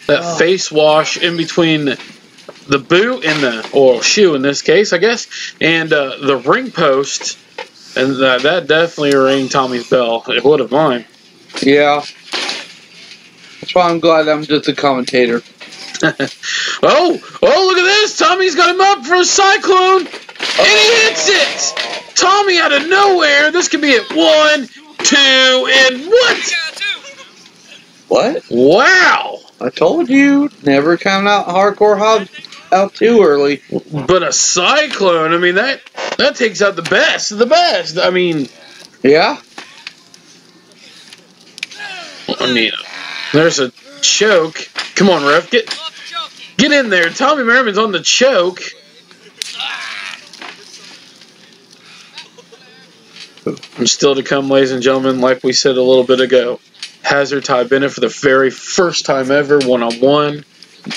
That face wash in between the boot and the, or shoe in this case, I guess, and the ring post, and that definitely rang Tommy's bell. It would have mine. Yeah. That's why I'm glad I'm just a commentator. Oh, look at this. Tommy's got him up for a cyclone, and he hits it. Tommy out of nowhere. This could be it. 1, 2, and what? What? Wow. I told you, never count out Hardcore Hobbs out too early. But a cyclone, I mean, that takes out the best of the best. I mean, yeah. I mean, there's a choke. Come on, ref, get in there. Tommy Merriman's on the choke. And still to come, ladies and gentlemen, like we said a little bit ago, Hazard Ty Bennett for the very first time ever, one-on-one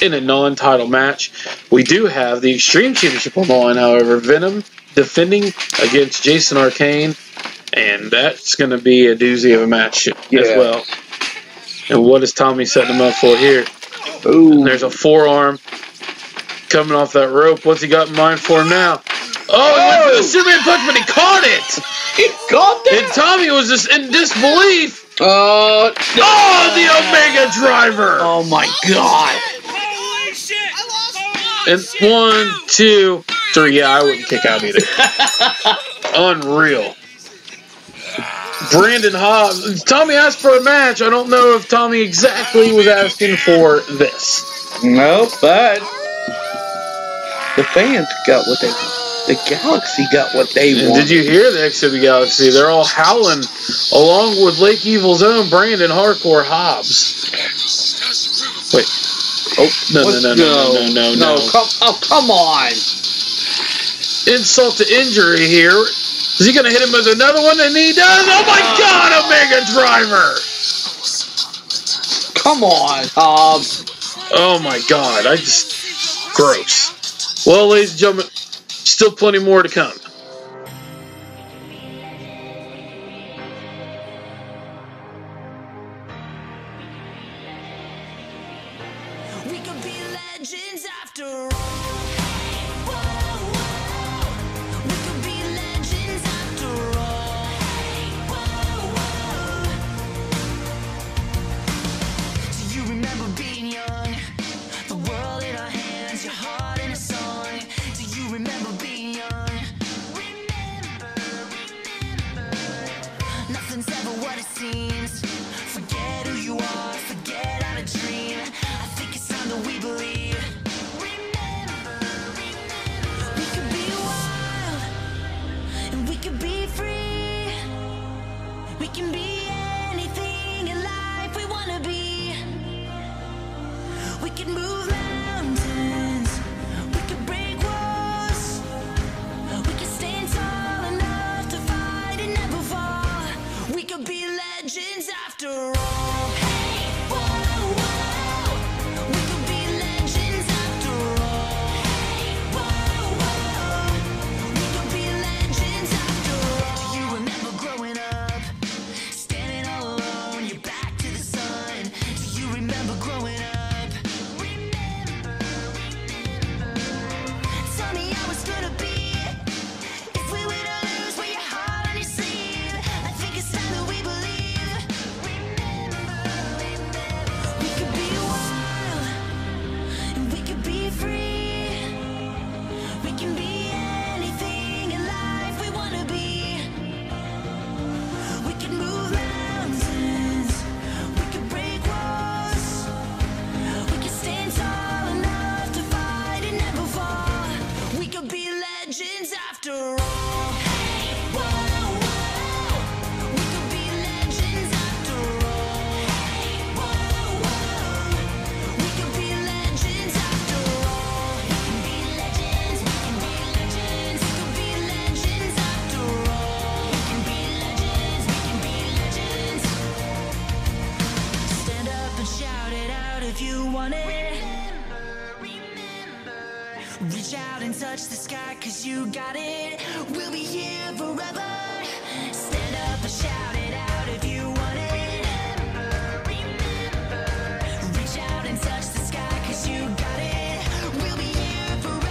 in a non-title match. We do have the Xtreme Championship on the line, however. Venom defending against Jayson Arcane, and that's going to be a doozy of a match as well. And what is Tommy setting him up for here? Ooh. There's a forearm coming off that rope. What's he got in mind for him now? Oh, he went for the Superman punch, but he caught it! He caught that! And Tommy was just in disbelief. No. Oh, the Omega Driver! Oh my God! Holy shit! And 1, 2, 3. Yeah, I wouldn't kick out either. Unreal. Brandan Hobbs. Tommy asked for a match. I don't know if Tommy exactly was asking for this. No, but the fans got what they want. The Galaxy got what they And want. did you hear the XCW Galaxy? They're all howling along with Lake Evil's own Brandan Hardcore Hobbs. Wait. Oh, no. Come on. Insult to injury here. Is he going to hit him with another one? And he does. Oh my God, Omega Driver. Come on, Hobbs. Oh my God. Gross. Well, ladies and gentlemen, still plenty more to come. We could be legends after all. Whoa, whoa. We could be legends after all. Whoa, whoa. Do you remember being young? The world in our hands, your heart in a song. Do you remember being young? could be free. We can be anything in life we wanna be. We can move mountains. We can break walls. We can stand tall enough to fight and never fall. We could be legends after all. Hey, whoa, whoa. We could be legends after all. Hey, whoa, whoa. We could be legends after all. Do you remember growing up, standing all alone, your back to the sun? Do you remember growing up? Tell me how it's gonna be if we were to lose. Wear your heart on your sleeve. I think it's time that we believe. We could be wild and we could be free. We can be anything in life we wanna be. We can move mountains. We can break walls. We can stand tall enough to fight and never fall. We could be legends after all. Hey, whoa, whoa. We could be legends after all. Hey, whoa, whoa. We could be legends after all. We can be legends. We can be legends. We could be legends after all. We can be legends. We can be legends. Stand up and shout it out if you want it. Reach out and touch the sky, 'cause you got it. We'll be here forever. Stand up and shout it out if you want it. Reach out and touch the sky, 'cause you got it. We'll be here forever.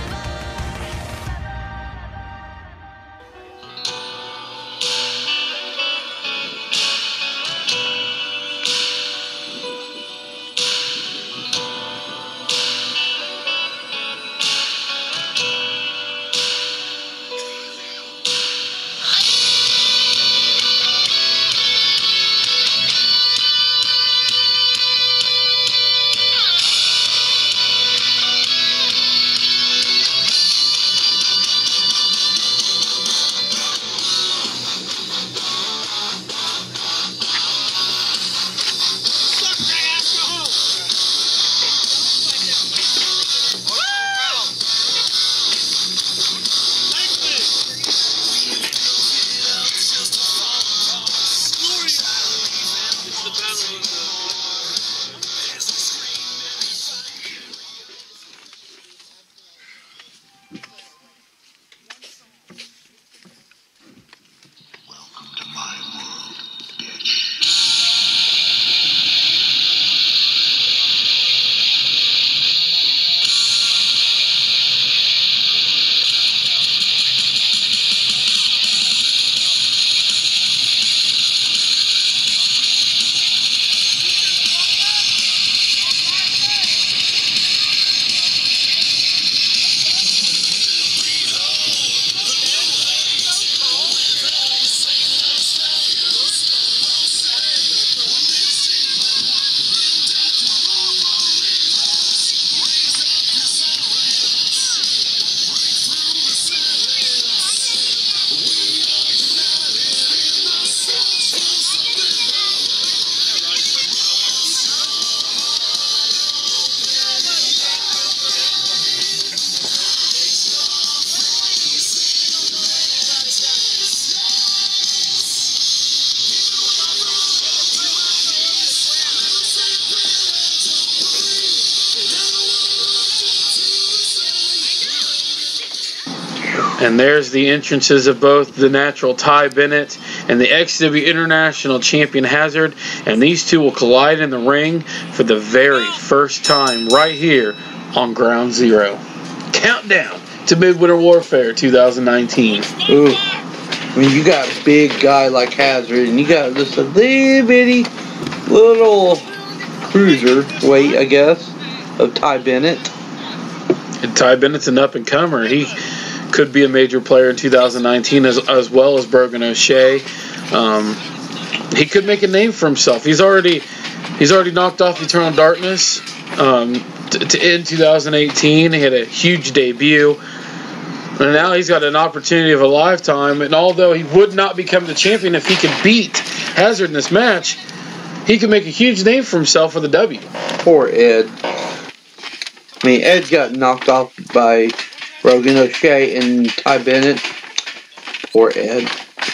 And there's the entrances of both the natural Ty Bennett and the XCW International Champion Hazard. And these two will collide in the ring for the very first time right here on Ground Zero. Countdown to Midwinter Warfare 2019. Ooh. I mean, you got a big guy like Hazard, and you got just a little bitty little cruiser weight, I guess, of Ty Bennett. And Ty Bennett's an up-and-comer. He could be a major player in 2019 as well as Brogan O'Shea. He could make a name for himself. He's already knocked off Eternal Darkness in 2018. He had a huge debut. And now he's got an opportunity of a lifetime. And although he would not become the champion if he could beat Hazard in this match, he could make a huge name for himself with a W. Poor Ed. I mean, Ed got knocked off by Brogan, O'Shea, and Ty Bennett. Poor Ed.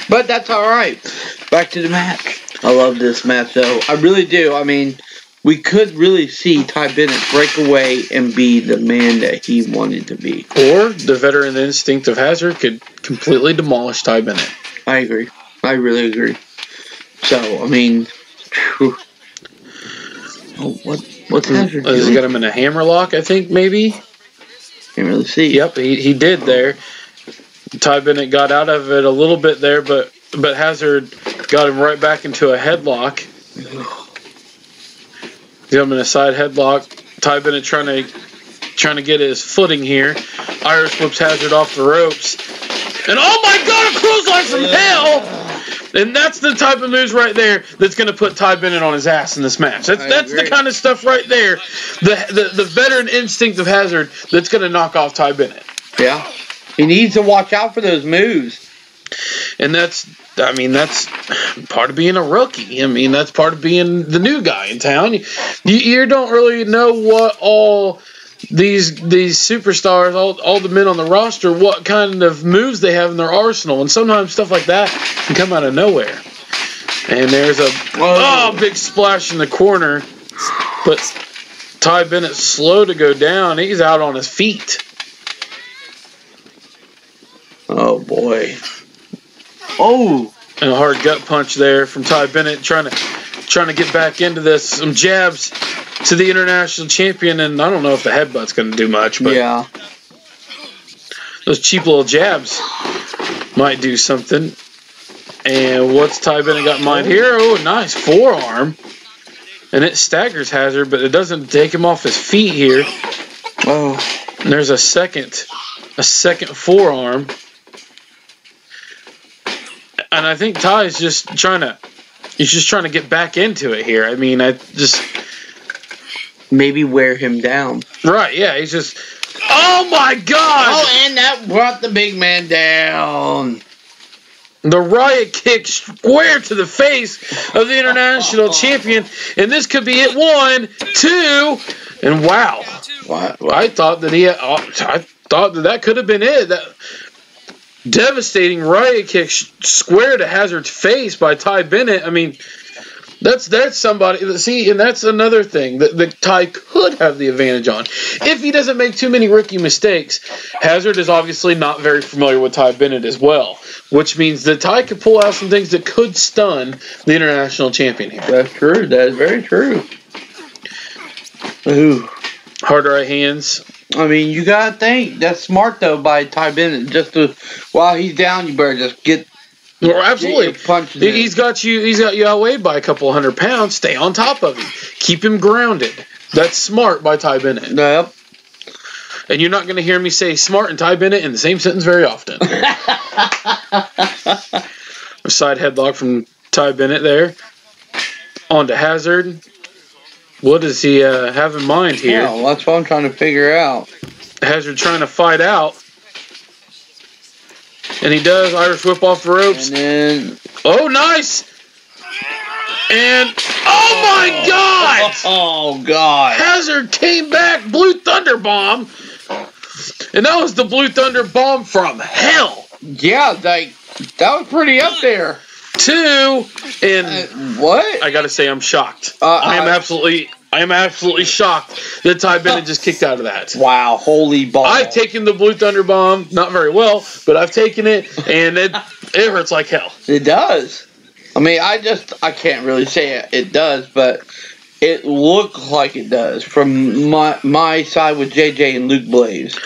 But that's alright. Back to the match. I love this match, though. I really do. I mean, we could really see Ty Bennett break away and be the man that he wanted to be. Or the veteran instinct of Hazard could completely demolish Ty Bennett. I agree. I really agree. So, I mean... Whew. Oh, what's Hazard doing? He's got him in a hammerlock, I think, maybe? Can't really see. Yep, he did there. Ty Bennett got out of it a little bit there, but Hazard got him right back into a headlock. Got him in a side headlock. Ty Bennett trying to get his footing here. Irish whips Hazard off the ropes. And oh my God, a clothesline from hell! And that's the type of moves right there that's going to put Ty Bennett on his ass in this match. That's the kind of stuff right there. The veteran instinct of Hazard that's going to knock off Ty Bennett. Yeah. He needs to watch out for those moves. And that's part of being a rookie. I mean, that's part of being the new guy in town. You don't really know what all these superstars, all the men on the roster, what kind of moves they have in their arsenal. And sometimes stuff like that can come out of nowhere. And there's a big splash in the corner. But Ty Bennett's slow to go down. He's out on his feet. Oh, boy. Oh! And a hard gut punch there from Ty Bennett trying to get back into this. Some jabs to the international champion, and I don't know if the headbutt's going to do much, but yeah, those cheap little jabs might do something. And what's Ty Bennett got in mind here? Oh, nice forearm. And it staggers Hazard, but it doesn't take him off his feet here. Oh. And there's a second forearm. And I think Ty's just trying to get back into it here. I mean, maybe wear him down. Right, yeah, he's just, oh my God! Oh, and that brought the big man down. The riot kick square to the face of the international champion. And this could be it. 1, 2, and wow. I thought that could have been it. That devastating riot kick square to Hazard's face by Ty Bennett. I mean, that's somebody. See, and that's another thing that Ty could have the advantage on. If he doesn't make too many rookie mistakes, Hazard is obviously not very familiar with Ty Bennett as well, which means that Ty could pull out some things that could stun the international champion here. That's true. That is very true. Ooh. Hard right hands. I mean, you gotta think that's smart though by Ty Bennett. Just to, while he's down, you better just get. Well, absolutely. Punches he's got you outweighed by a couple 100 pounds. Stay on top of him. Keep him grounded. That's smart by Ty Bennett. Yep. And you're not going to hear me say smart and Ty Bennett in the same sentence very often. A side headlock from Ty Bennett there. On to Hazard. What does he have in mind here? Yeah, that's what I'm trying to figure out. Hazard trying to fight out. And he does. Irish whip off the ropes. And then... Oh, nice! And... Oh, my God! Oh, God. Hazard came back. Blue Thunder Bomb. And that was the Blue Thunder Bomb from hell. Yeah, that was pretty up there. 2, and what? I gotta say, I'm shocked. I am absolutely shocked that Ty Bennett just kicked out of that. Wow, holy ball! I've taken the Blue Thunder Bomb, not very well, but I've taken it, and it hurts like hell. It does. I mean, I can't really say it does, but it looks like it does from my side with JJ and Luke Blaze.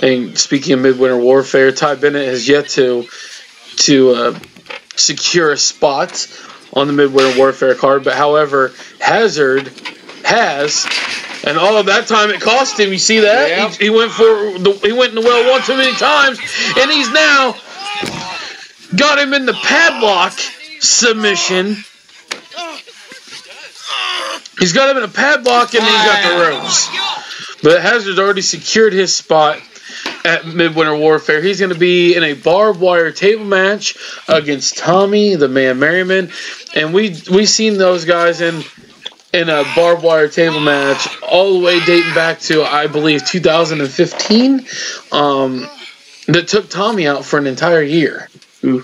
And speaking of Midwinter Warfare, Ty Bennett has yet to secure a spot on the Midwinter Warfare card, but however, Hazard has, and all of that time it cost him. You see that? Yeah. He went in the well one too many times, and he's now got him in the padlock submission. He's got him in a padlock, and he's got the ropes. But Hazard's already secured his spot at Midwinter Warfare. He's going to be in a barbed wire table match against Tommy, the man Merriman. And we seen those guys in a barbed wire table match all the way dating back to, I believe, 2015. That took Tommy out for an entire year.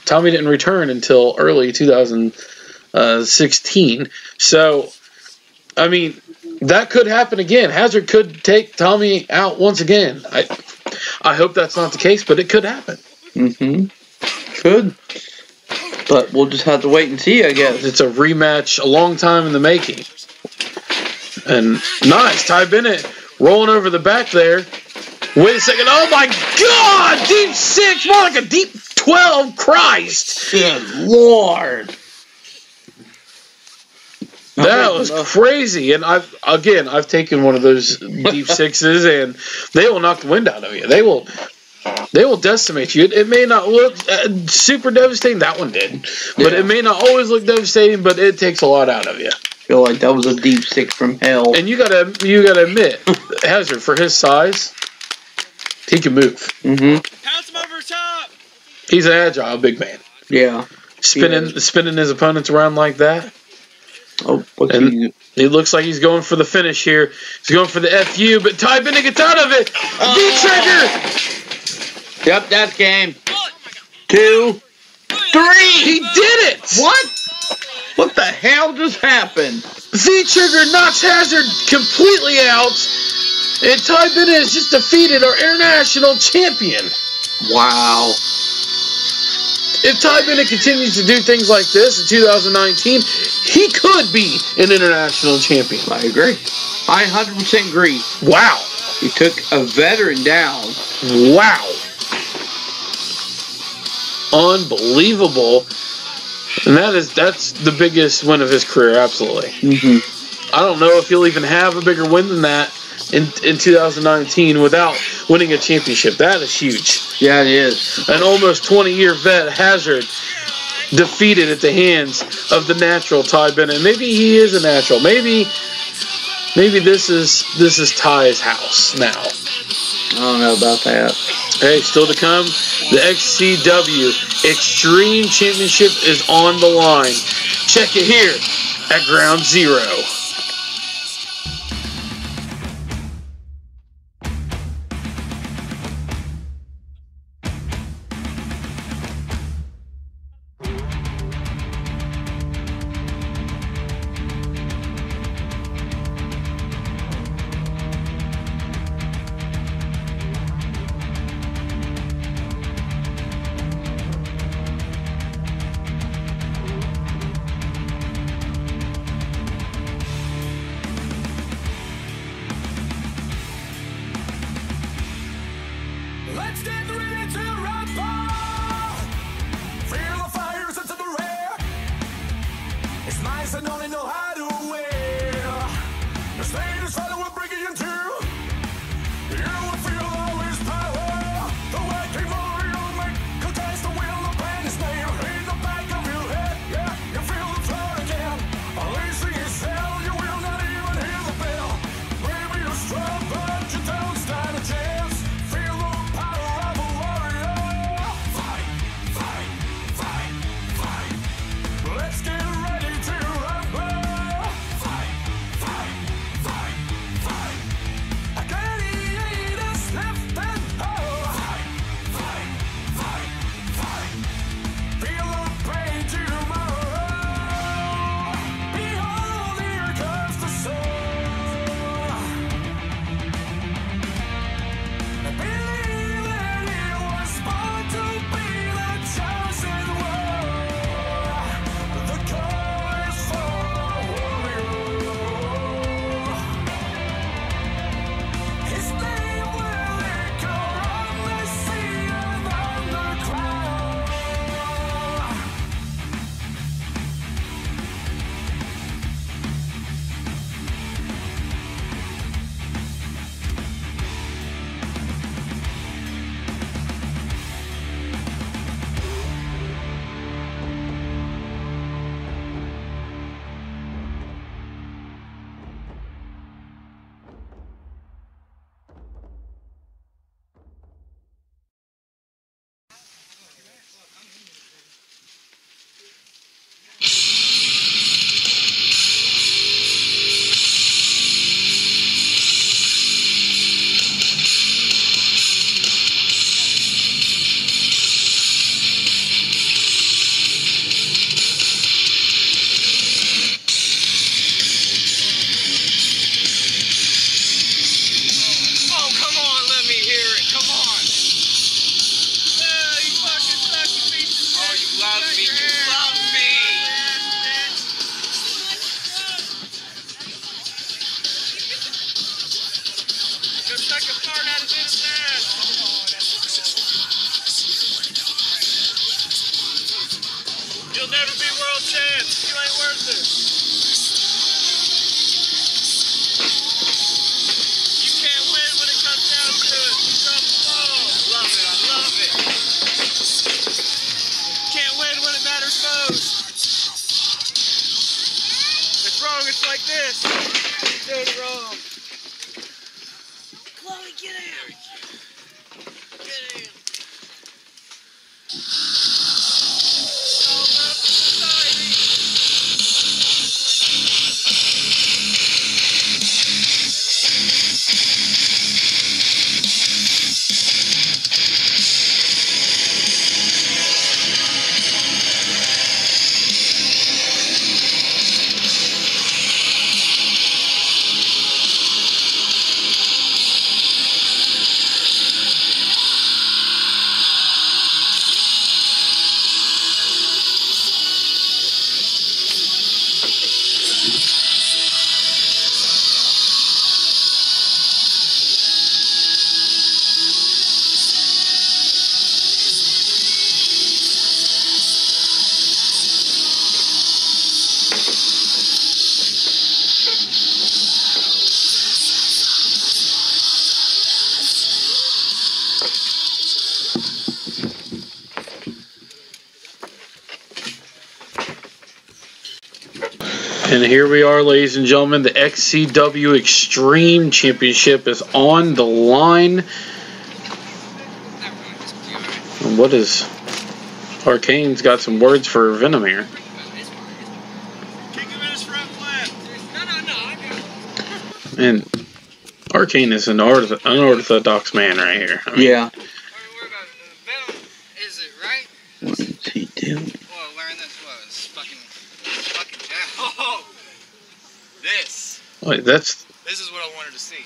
Tommy didn't return until early 2016. So, I mean, that could happen again. Hazard could take Tommy out once again. I hope that's not the case, but it could happen. Could. But we'll just have to wait and see, I guess. It's a rematch, a long time in the making. And nice, Ty Bennett rolling over the back there. Wait a second. Oh my God! Deep 6, more like a deep 12. Christ! Good Lord! That was crazy. And I've taken one of those deep 6s, and they will knock the wind out of you. They will decimate you. It may not look super devastating. That one did, but it may not always look devastating. But it takes a lot out of you. I feel like that was a deep 6 from hell. And you gotta admit, Hazard, for his size, he can move. Pounce him over top. He's an agile big man. Yeah. Spinning his opponents around like that. Oh, he looks like he's going for the finish here. He's going for the FU, but Ty Bennett gets out of it. V-trigger. Yep, that's game. 2, 3. He did it. What? What the hell just happened? V-trigger knocks Hazard completely out, and Ty Bennett has just defeated our international champion. Wow. If Ty Bennett continues to do things like this in 2019, he could be an international champion. I agree. I 100% agree. Wow. He took a veteran down. Wow. Unbelievable. And that's the biggest win of his career, absolutely. I don't know if he'll even have a bigger win than that in 2019 without winning a championship. That is huge. Yeah, it is. An almost 20-year vet, Hazard, defeated at the hands of the natural Ty Bennett. Maybe he is a natural. Maybe this is Ty's house now. I don't know about that. Hey, still to come, the XCW Xtreme Championship is on the line. Check it here at Ground Zero. You'll never be world champs. You ain't worth it. You can't win when it comes down to it. You drop the ball. I love it. I love it. Can't win when it matters most. It's wrong. It's like this. You're doing it wrong. Chloe, get out. Get in. And here we are, ladies and gentlemen. The XCW Xtreme Championship is on the line. And what is... Arcane's got some words for Venom here. Kick him in his front flap. No. And Arcane is an unorthodox man right here. I mean, Yeah. Venom, is it right? What is he doing? Well, wearing this was fucking jack. Oh, this. wait, that's... This is what I wanted to see.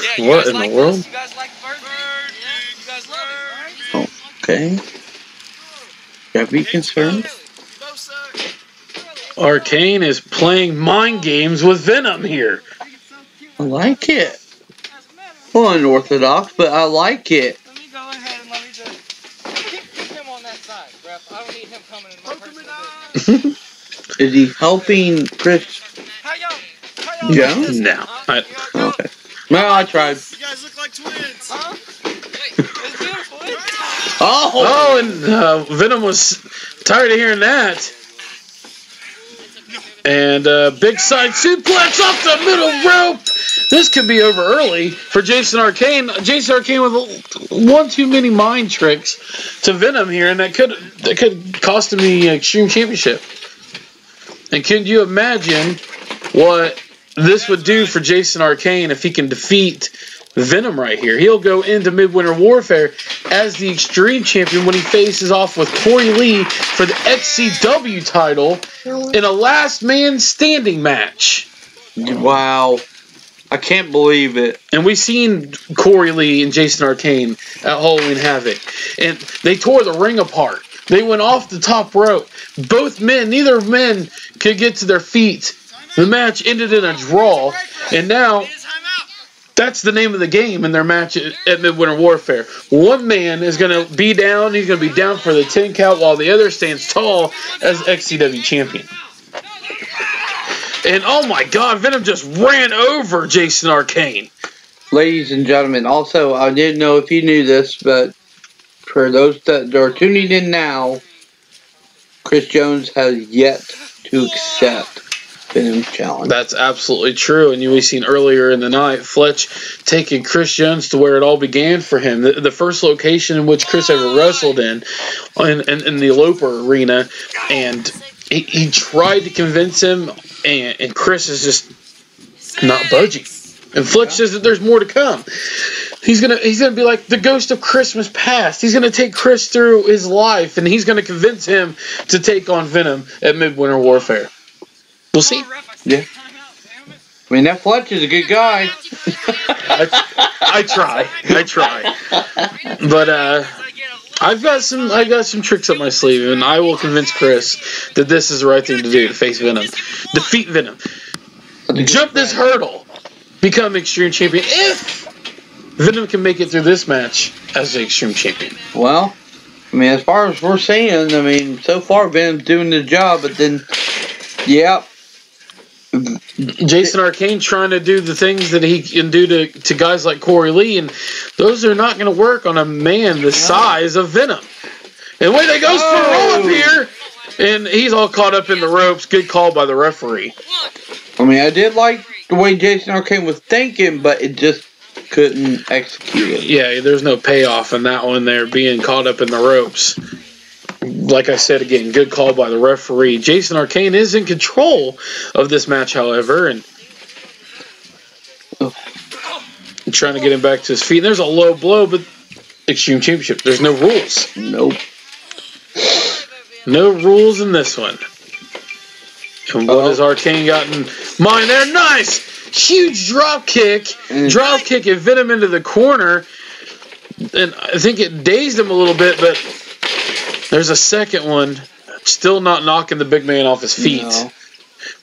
Yeah, you What guys in like the world? This? You guys like bird? Yeah, you guys love it, right? Okay. Gotta be concerned. Both suck. Arcane is playing mind games with Venom here. I like it. Unorthodox, but I like it. Let me go ahead and let me just keep him on that side, ref. I don't need him coming in my personal business. Is he helping Chris How y'all Jones? No. Okay. No, I tried. You guys look like twins. Huh? Wait, it's beautiful, isn't it? Oh! Oh, and Venom was tired of hearing that. And big side suplex off the middle rope. This could be over early for Jayson Arcane. Jayson Arcane with one too many mind tricks to Venom here, and that could cost him the Xtreme Championship. And can you imagine what this would do for Jayson Arcane if he can defeat Venom right here? He'll go into Midwinter Warfare as the Xtreme Champion when he faces off with Corey Lee for the XCW title in a last man standing match. Wow. I can't believe it. And we've seen Corey Lee and Jayson Arcane at Halloween Havoc. And they tore the ring apart. They went off the top rope. Both men, neither men could get to their feet. The match ended in a draw. And now, that's the name of the game in their match at Midwinter Warfare. One man is going to be down. He's going to be down for the 10 count while the other stands tall as XCW champion. And oh my God, Venom just ran over Jayson Arcane. Ladies and gentlemen, also, I didn't know if you knew this, but for those that are tuning in now, Chris Jones has yet to accept Venom's challenge. That's absolutely true. And we've seen earlier in the night, Fletch taking Chris Jones to where it all began for him. The first location in which Chris ever wrestled in the Eloper Arena. And he tried to convince him, and Chris is just not budging. And Fletch says that there's more to come. He's gonna be like the ghost of Christmas past. He's gonna take Chris through his life, and he's gonna convince him to take on Venom at Midwinter Warfare. We'll see. Yeah. I mean, that Fletch is a good guy. I try. But I've got some tricks up my sleeve, and I will convince Chris that this is the right thing to do to face Venom, defeat Venom, jump this hurdle, become Xtreme Champion if Venom can make it through this match as the Xtreme Champion. Well, I mean, as far as we're seeing, I mean, so far Venom's doing the job, but then, yeah. Jayson Arcane trying to do the things that he can do to guys like Corey Lee, and those are not going to work on a man the size of Venom. And wait, they goes for a roll-up here, and he's all caught up in the ropes. Good call by the referee. I mean, I did like the way Jayson Arcane was thinking, but it just couldn't execute it. Yeah, there's no payoff in that one there, being caught up in the ropes. Like I said again, good call by the referee. Jayson Arcane is in control of this match, however, and trying to get him back to his feet. And there's a low blow, but Extreme Championship, there's no rules. Nope. No rules in this one. And what has Arcane got in mind there? Nice! Huge drop kick. Drop kick and Venom into the corner. And I think it dazed him a little bit, but there's a second one. Still not knocking the big man off his feet. No.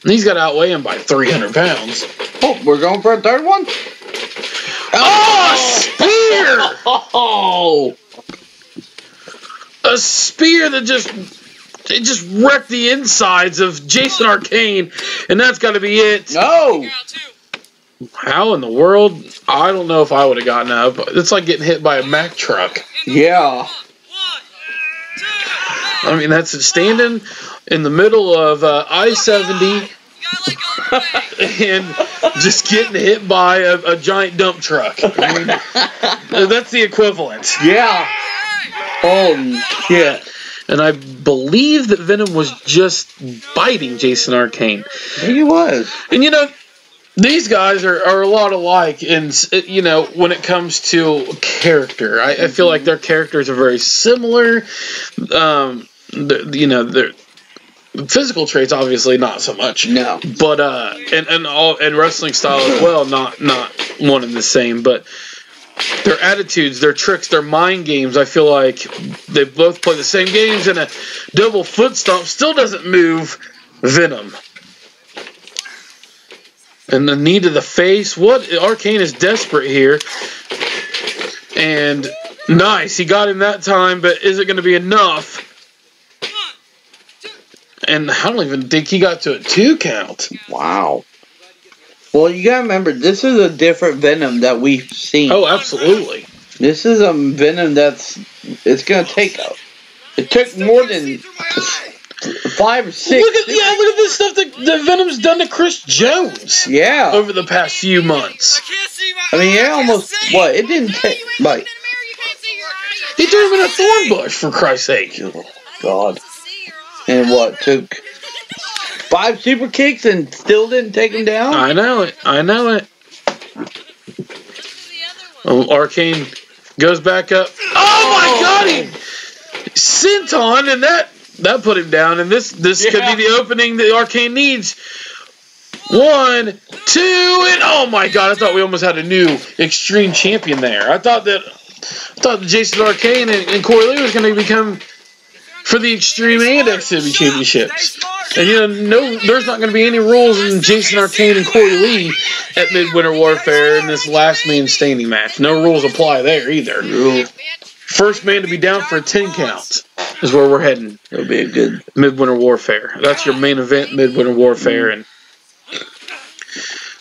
And he's got to outweigh him by 300 pounds. Oh, we're going for a third one? Oh, spear! Oh! A spear that just wrecked the insides of Jayson Arcane, and that's got to be it. No! How in the world? I don't know if I would have gotten up. It's like getting hit by a Mack truck. Yeah. I mean, that's it, standing in the middle of I-70 and just getting hit by a giant dump truck. I mean, that's the equivalent. Yeah. Oh, shit. And I believe that Venom was just biting Jayson Arcane. I think he was. And, you know, these guys are a lot alike, and, you know, when it comes to character. I feel like their characters are very similar. You know, their physical traits, obviously, not so much. No. But, and wrestling style as well, not one and the same, but their attitudes, their tricks, their mind games, I feel like they both play the same games, and a double foot stomp still doesn't move Venom. And the knee to the face. What? Arcane is desperate here. And nice. He got him that time, but is it going to be enough? And I don't even think he got to a 2 count. Wow. Well, you gotta remember, this is a different Venom that we've seen. Oh, absolutely. This is a Venom it's gonna take it took more than 5 or 6. Look at this stuff that Venom's done to Chris Jones. Yeah. Over the past few months. I mean, it almost, it didn't take, like, he threw him in a thorn bush, for Christ's sake. Oh, God. And took 5 super kicks and still didn't take him down? I know it. Oh, Arcane goes back up. Oh my God! He senton, and that put him down. And this could be the opening that Arcane needs. 1, 2, and oh my God! I thought we almost had a new Extreme champion there. I thought that Jayson Arcane and Corey Lee was going to become for the Extreme and XCW championships. And you know, there's not going to be any rules in Jayson Arcane and Corey Lee at Midwinter Warfare in this last man standing match. No rules apply there either. First man to be down for a 10 count is where we're heading. It'll be a good Midwinter Warfare. That's your main event, Midwinter Warfare. And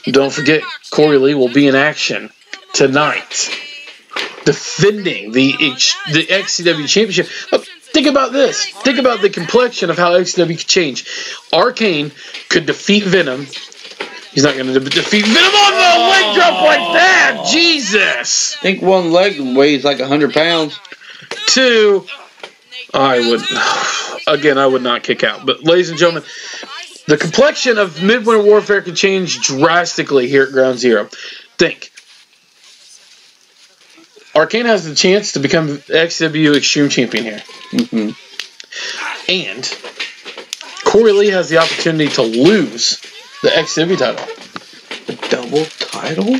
don't forget, Corey Lee will be in action tonight, defending the XCW championship. Think about this. Think about the complexion of how XCW could change. Arcane could defeat Venom. He's not going to defeat Venom on the leg drop like that. Jesus. I think one leg weighs like 100 pounds. 2, I would not kick out. But ladies and gentlemen, the complexion of Midwinter Warfare can change drastically here at Ground Zero. Think. Arcane has the chance to become XCW Extreme Champion here. Mm-hmm. And Corey Lee has the opportunity to lose the XCW title. A double title?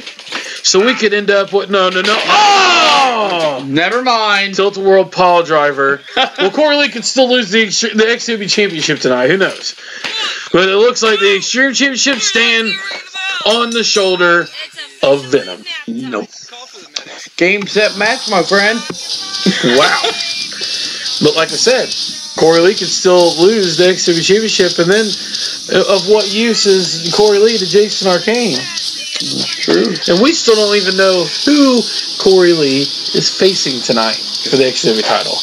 So we could end up with... No. Oh! Never mind. Tilt-a-World Pile Driver. Well, Corey Lee could still lose the XCW Championship tonight. Who knows? But it looks like the Extreme Championship stand on the shoulder of Venom. Nope. Game, set, match, my friend. Wow. But like I said, Corey Lee could still lose the XCW Championship, and then of what use is Corey Lee to Jayson Arcane? True. And we still don't even know who Corey Lee is facing tonight for the XCW title.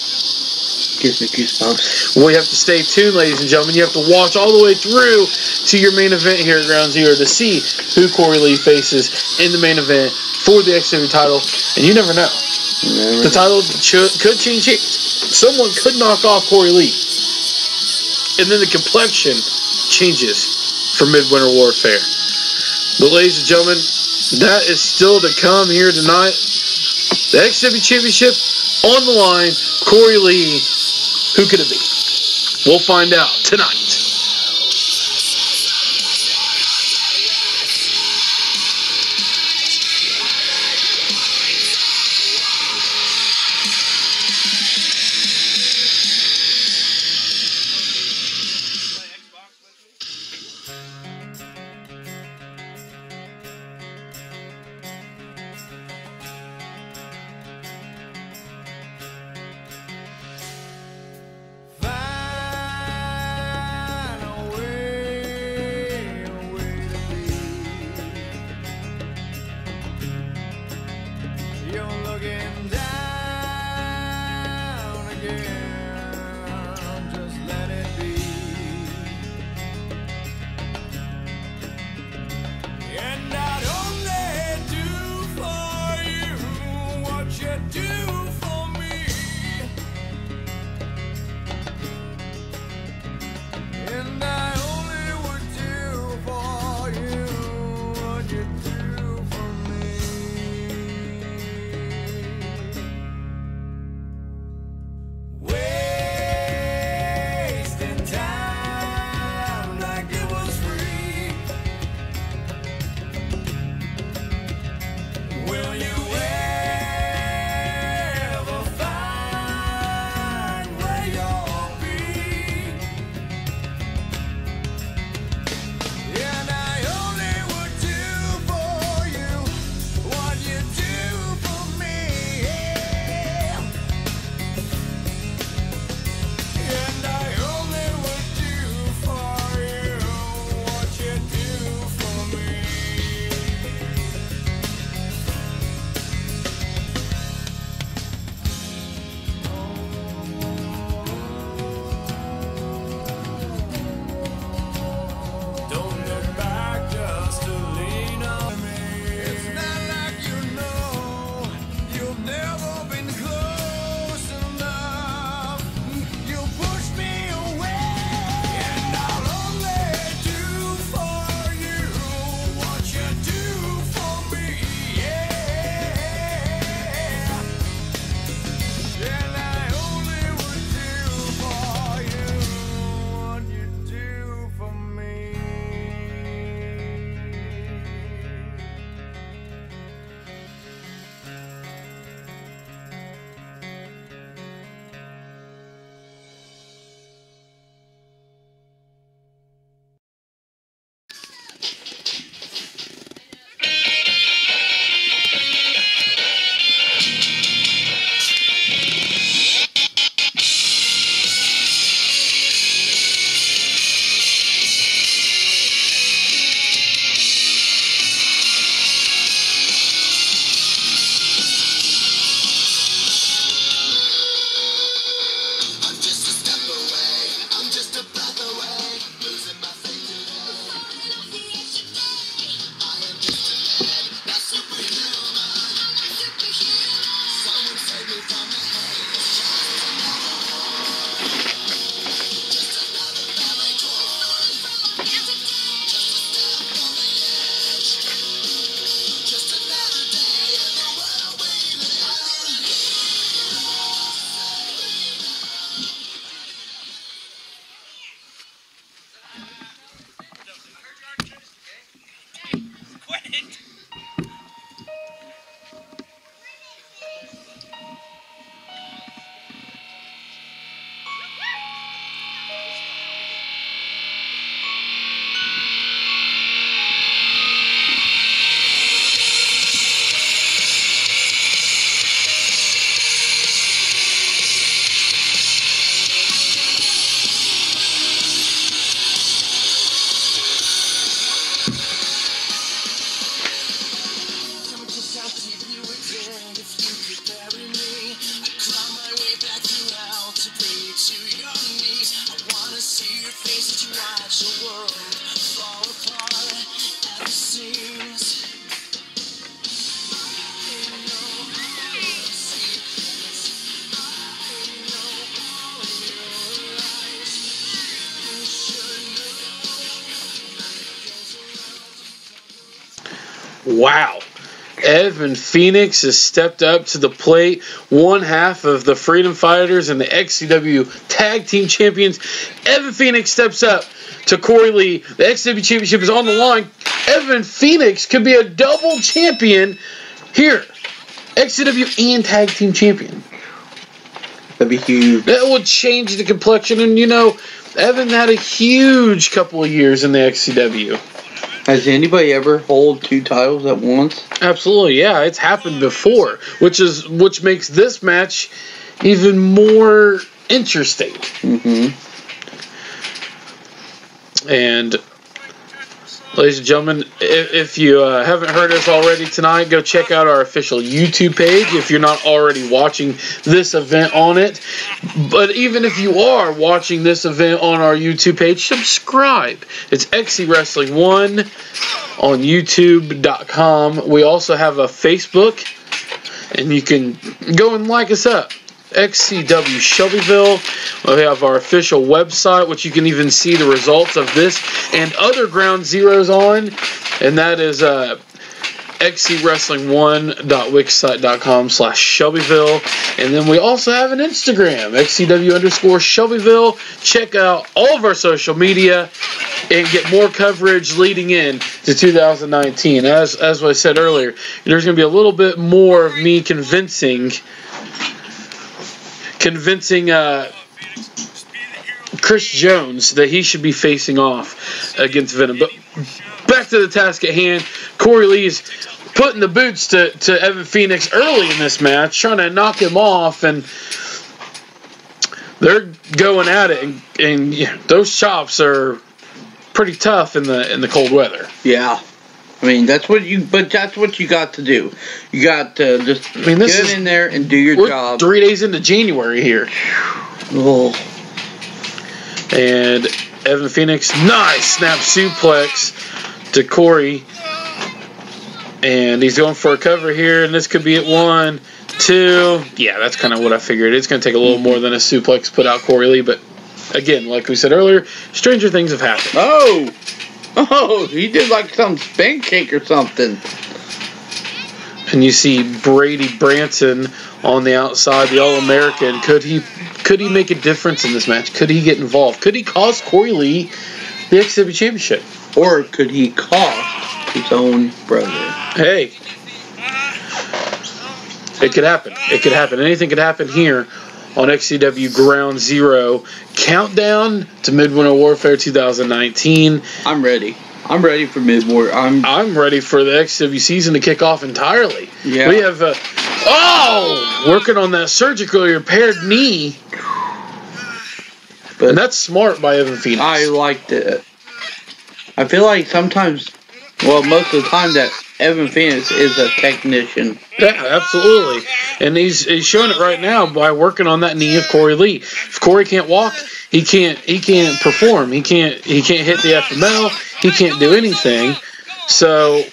Gives me goosebumps. We have to stay tuned, ladies and gentlemen. You have to watch all the way through to your main event here at Ground Zero to see who Corey Lee faces in the main event for the XCW title. And you never know. The title could change hands. Someone could knock off Corey Lee. And then the complexion changes for Midwinter Warfare. But ladies and gentlemen, that is still to come here tonight. The XCW Championship on the line. Corey Lee. Who could it be? We'll find out tonight. Wow. Evan Phoenix has stepped up to the plate. One half of the Freedom Fighters and the XCW Tag Team Champions. Evan Phoenix steps up to Corey Lee. The XCW Championship is on the line. Evan Phoenix could be a double champion here. XCW and Tag Team Champion. That'd be huge. That would change the complexion. And, you know, Evan had a huge couple of years in the XCW. Has anybody ever hold 2 titles at once? Absolutely, yeah. It's happened before, which makes this match even more interesting. Mm-hmm. And, ladies and gentlemen, if you haven't heard us already tonight, go check out our official YouTube page if you're not already watching this event on it. But even if you are watching this event on our YouTube page, subscribe. It's XC Wrestling 1 on YouTube.com. We also have a Facebook, and you can go and like us up. XCW Shelbyville. We have our official website, which you can even see the results of this and other Ground Zeroes on, and that is xcwrestling1.wixsite.com/Shelbyville. And then we also have an Instagram, XCW_Shelbyville. Check out all of our social media and get more coverage leading in to 2019. As I said earlier, there's going to be a little bit more of me convincing Chris Jones that he should be facing off against Venom. But back to the task at hand. Corey Lee's putting the boots to Evan Phoenix early in this match, trying to knock him off, and they're going at it. And yeah, those chops are pretty tough in the cold weather. Yeah. I mean, that's what you got to do. You got to just get in there and do your job. 3 days into January here. Oh. And Evan Phoenix, nice snap suplex to Corey. And he's going for a cover here, and this could be at 1, 2. Yeah, that's kind of what I figured. It's going to take a little more than a suplex to put out Corey Lee, but again, like we said earlier, stranger things have happened. Oh, he did like some spin kick or something. And you see Brady Branson on the outside, the All-American. Could he make a difference in this match? Could he get involved? Could he cost Corey Lee the XCW Championship? Or could he cost his own brother? Hey. It could happen. It could happen. Anything could happen here on XCW Ground Zero. Countdown to Midwinter Warfare 2019. I'm ready. I'm ready for Midwinter. I'm ready for the XCW season to kick off entirely. Yeah. We have working on that surgically repaired knee. But and that's smart by Evan Phoenix. I liked it. I feel like sometimes, well, most of the time that Evan Phoenix is a technician. Yeah, absolutely. And he's showing it right now by working on that knee of Corey Lee. If Corey can't walk, he can't perform. He can't hit the FML. He can't do anything. So,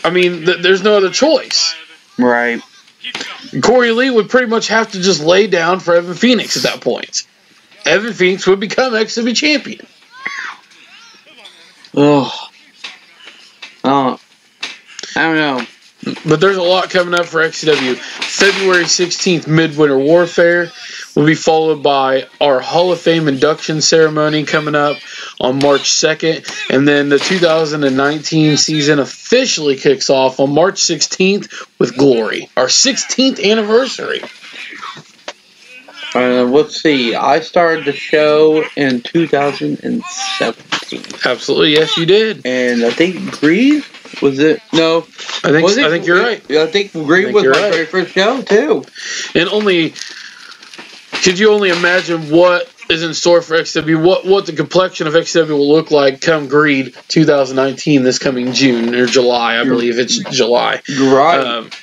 I mean, there's no other choice. Right. Corey Lee would pretty much have to just lay down for Evan Phoenix at that point. Evan Phoenix would become XCW champion. Oh. I don't know. But there's a lot coming up for XCW. February 16th, Midwinter Warfare will be followed by our Hall of Fame induction ceremony coming up on March 2nd. And then the 2019 season officially kicks off on March 16th with Glory, our 16th anniversary. Let's see. I started the show in 2017. Absolutely, yes, you did. And I think Greed was it? No, I think you're right. I think Greed was my very first show too. And could you only imagine what is in store for XCW? What the complexion of XCW will look like come Greed 2019 this coming June or July? I believe it's July. Right.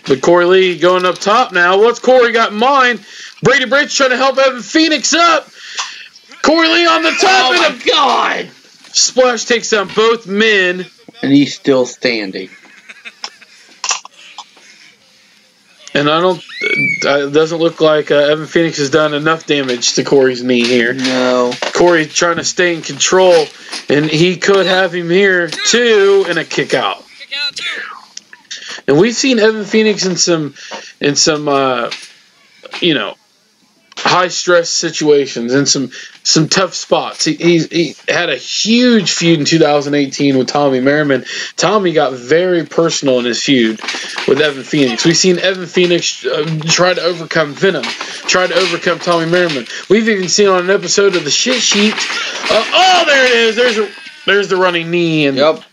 But Corey Lee going up top now. What's Corey got in mind? Brady Branch trying to help Evan Phoenix up. Corey Lee on the top. Oh, my God. Splash takes down both men. And he's still standing. And I don't. It doesn't look like Evan Phoenix has done enough damage to Corey's knee here. No. Corey's trying to stay in control, and he could have him here too, and a kick out. And we've seen Evan Phoenix in some you know, high stress situations and some tough spots. He had a huge feud in 2018 with Tommy Merriman. Tommy got very personal in his feud with Evan Phoenix. We've seen Evan Phoenix try to overcome Venom, try to overcome Tommy Merriman. We've even seen on an episode of the Shit Sheet. Oh, there it is. There's the running knee, and yep.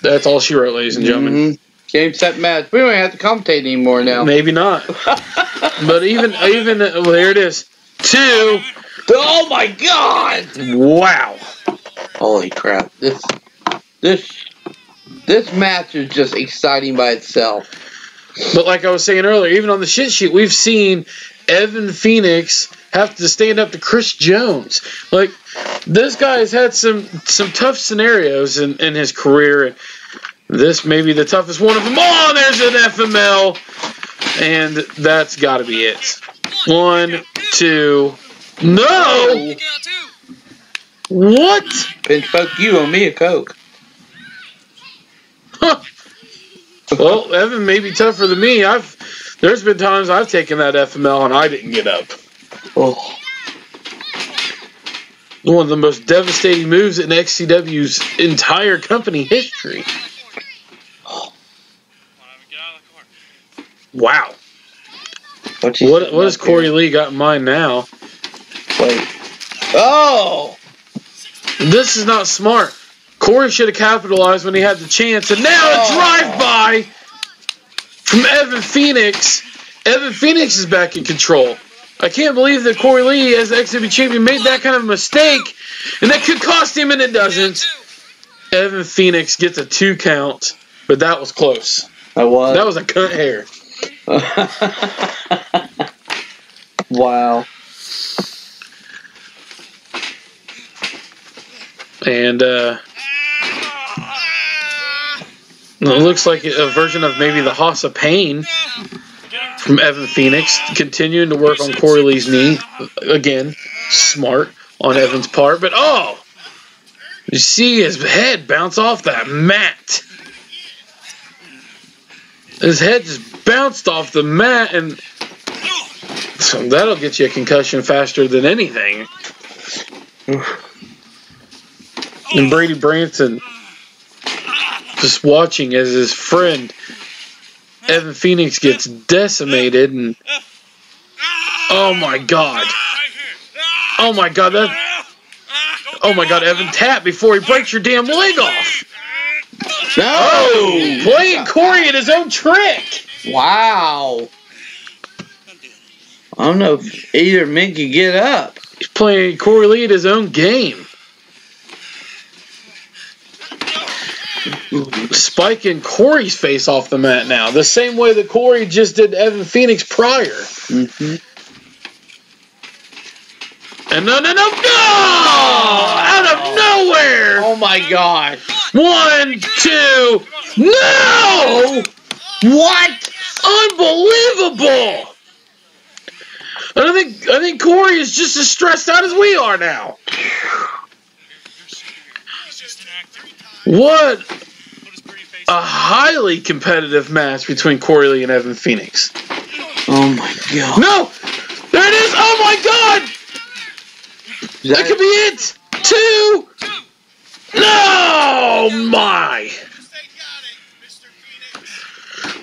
That's all she wrote, ladies and gentlemen. Mm-hmm. Game, set, match. We don't have to commentate anymore now. Maybe not. But even well, there it is. 2. Oh my God! Wow. Holy crap! This match is just exciting by itself. But like I was saying earlier, even on the Shit Sheet, we've seen Evan Phoenix have to stand up to Chris Jones. Like, this guy has had some tough scenarios in his career, and this may be the toughest one of them. Oh, there's an FML, and that's got to be it. 1, 2. No! What? Pinch poke you on me a Coke. Huh. Well, Evan may be tougher than me. There's been times I've taken that FML and I didn't get up. Oh. One of the most devastating moves in XCW's entire company history. Wow. What has Corey Lee got in mind now? Wait. Oh! This is not smart. Corey should have capitalized when he had the chance, and now a drive-by from Evan Phoenix. Evan Phoenix is back in control. I can't believe that Corey Lee, as the XCW champion, made that kind of mistake, and that could cost him, and it doesn't. Evan Phoenix gets a 2 count, but that was close. That was a cut hair. Wow. And it looks like a version of maybe the Hoss of Pain from Evan Phoenix, continuing to work on Corey Lee's knee. Again, smart on Evan's part, but oh! You see his head bounce off that mat. His head just bounced off the mat, and so that'll get you a concussion faster than anything. And Brady Branson just watching as his friend Evan Phoenix gets decimated, and oh my God. Oh my God, oh my God, Evan, tap before he breaks your damn leg off. No! Oh, playing Corey at his own trick. Wow. I don't know if either men can get up. He's playing Corey Lee at his own game. Spiking Corey's face off the mat now, the same way that Corey just did Evan Phoenix prior. Mm-hmm. And no! Out of nowhere! Oh my God. 1, 2, no! What? Unbelievable! I think Corey is just as stressed out as we are now. What a highly competitive match between Corey Lee and Evan Phoenix. Oh my God. No! There it is! Oh my God! That could be it! 2! No! My!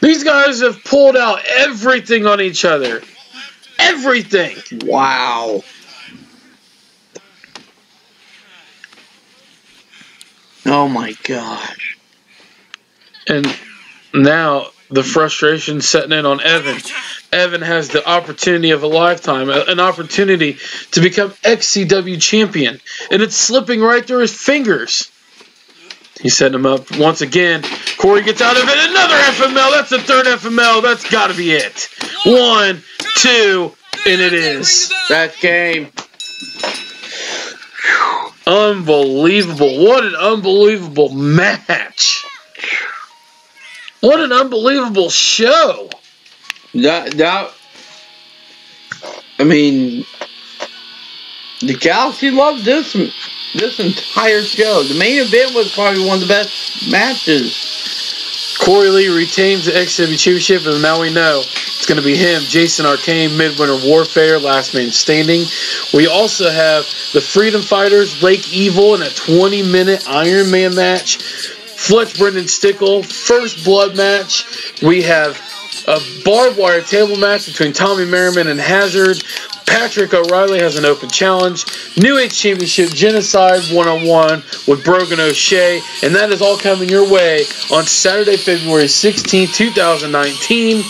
These guys have pulled out everything on each other. Everything! Wow. Oh my gosh. And now the frustration setting in on Evan. Evan has the opportunity of a lifetime, an opportunity to become XCW champion, and it's slipping right through his fingers. He's setting him up once again. Corey gets out of it. Another FML. That's the 3rd FML. That's got to be it. 1, 2, and it is. That game. Unbelievable. What an unbelievable match. What an unbelievable show. I mean, the Galaxy loved this entire show. The main event was probably one of the best matches. Corey Lee retains the XCW Championship, and now we know it's going to be him, Jayson, Arcane, Midwinter Warfare, Last Man Standing. We also have the Freedom Fighters, Lake Evil, in a 20-minute Iron Man match. Fletch, Brandan, Stickle, First Blood match. We have a barbed wire table match between Tommy Merriman and Hazard. Patrick O'Reilly has an open challenge. New Age Championship Genocide 1-on-1 with Brogan O'Shea. And that is all coming your way on Saturday, February 16, 2019.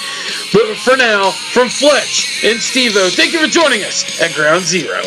But for now, from Fletch and Steve-O, thank you for joining us at Ground Zero.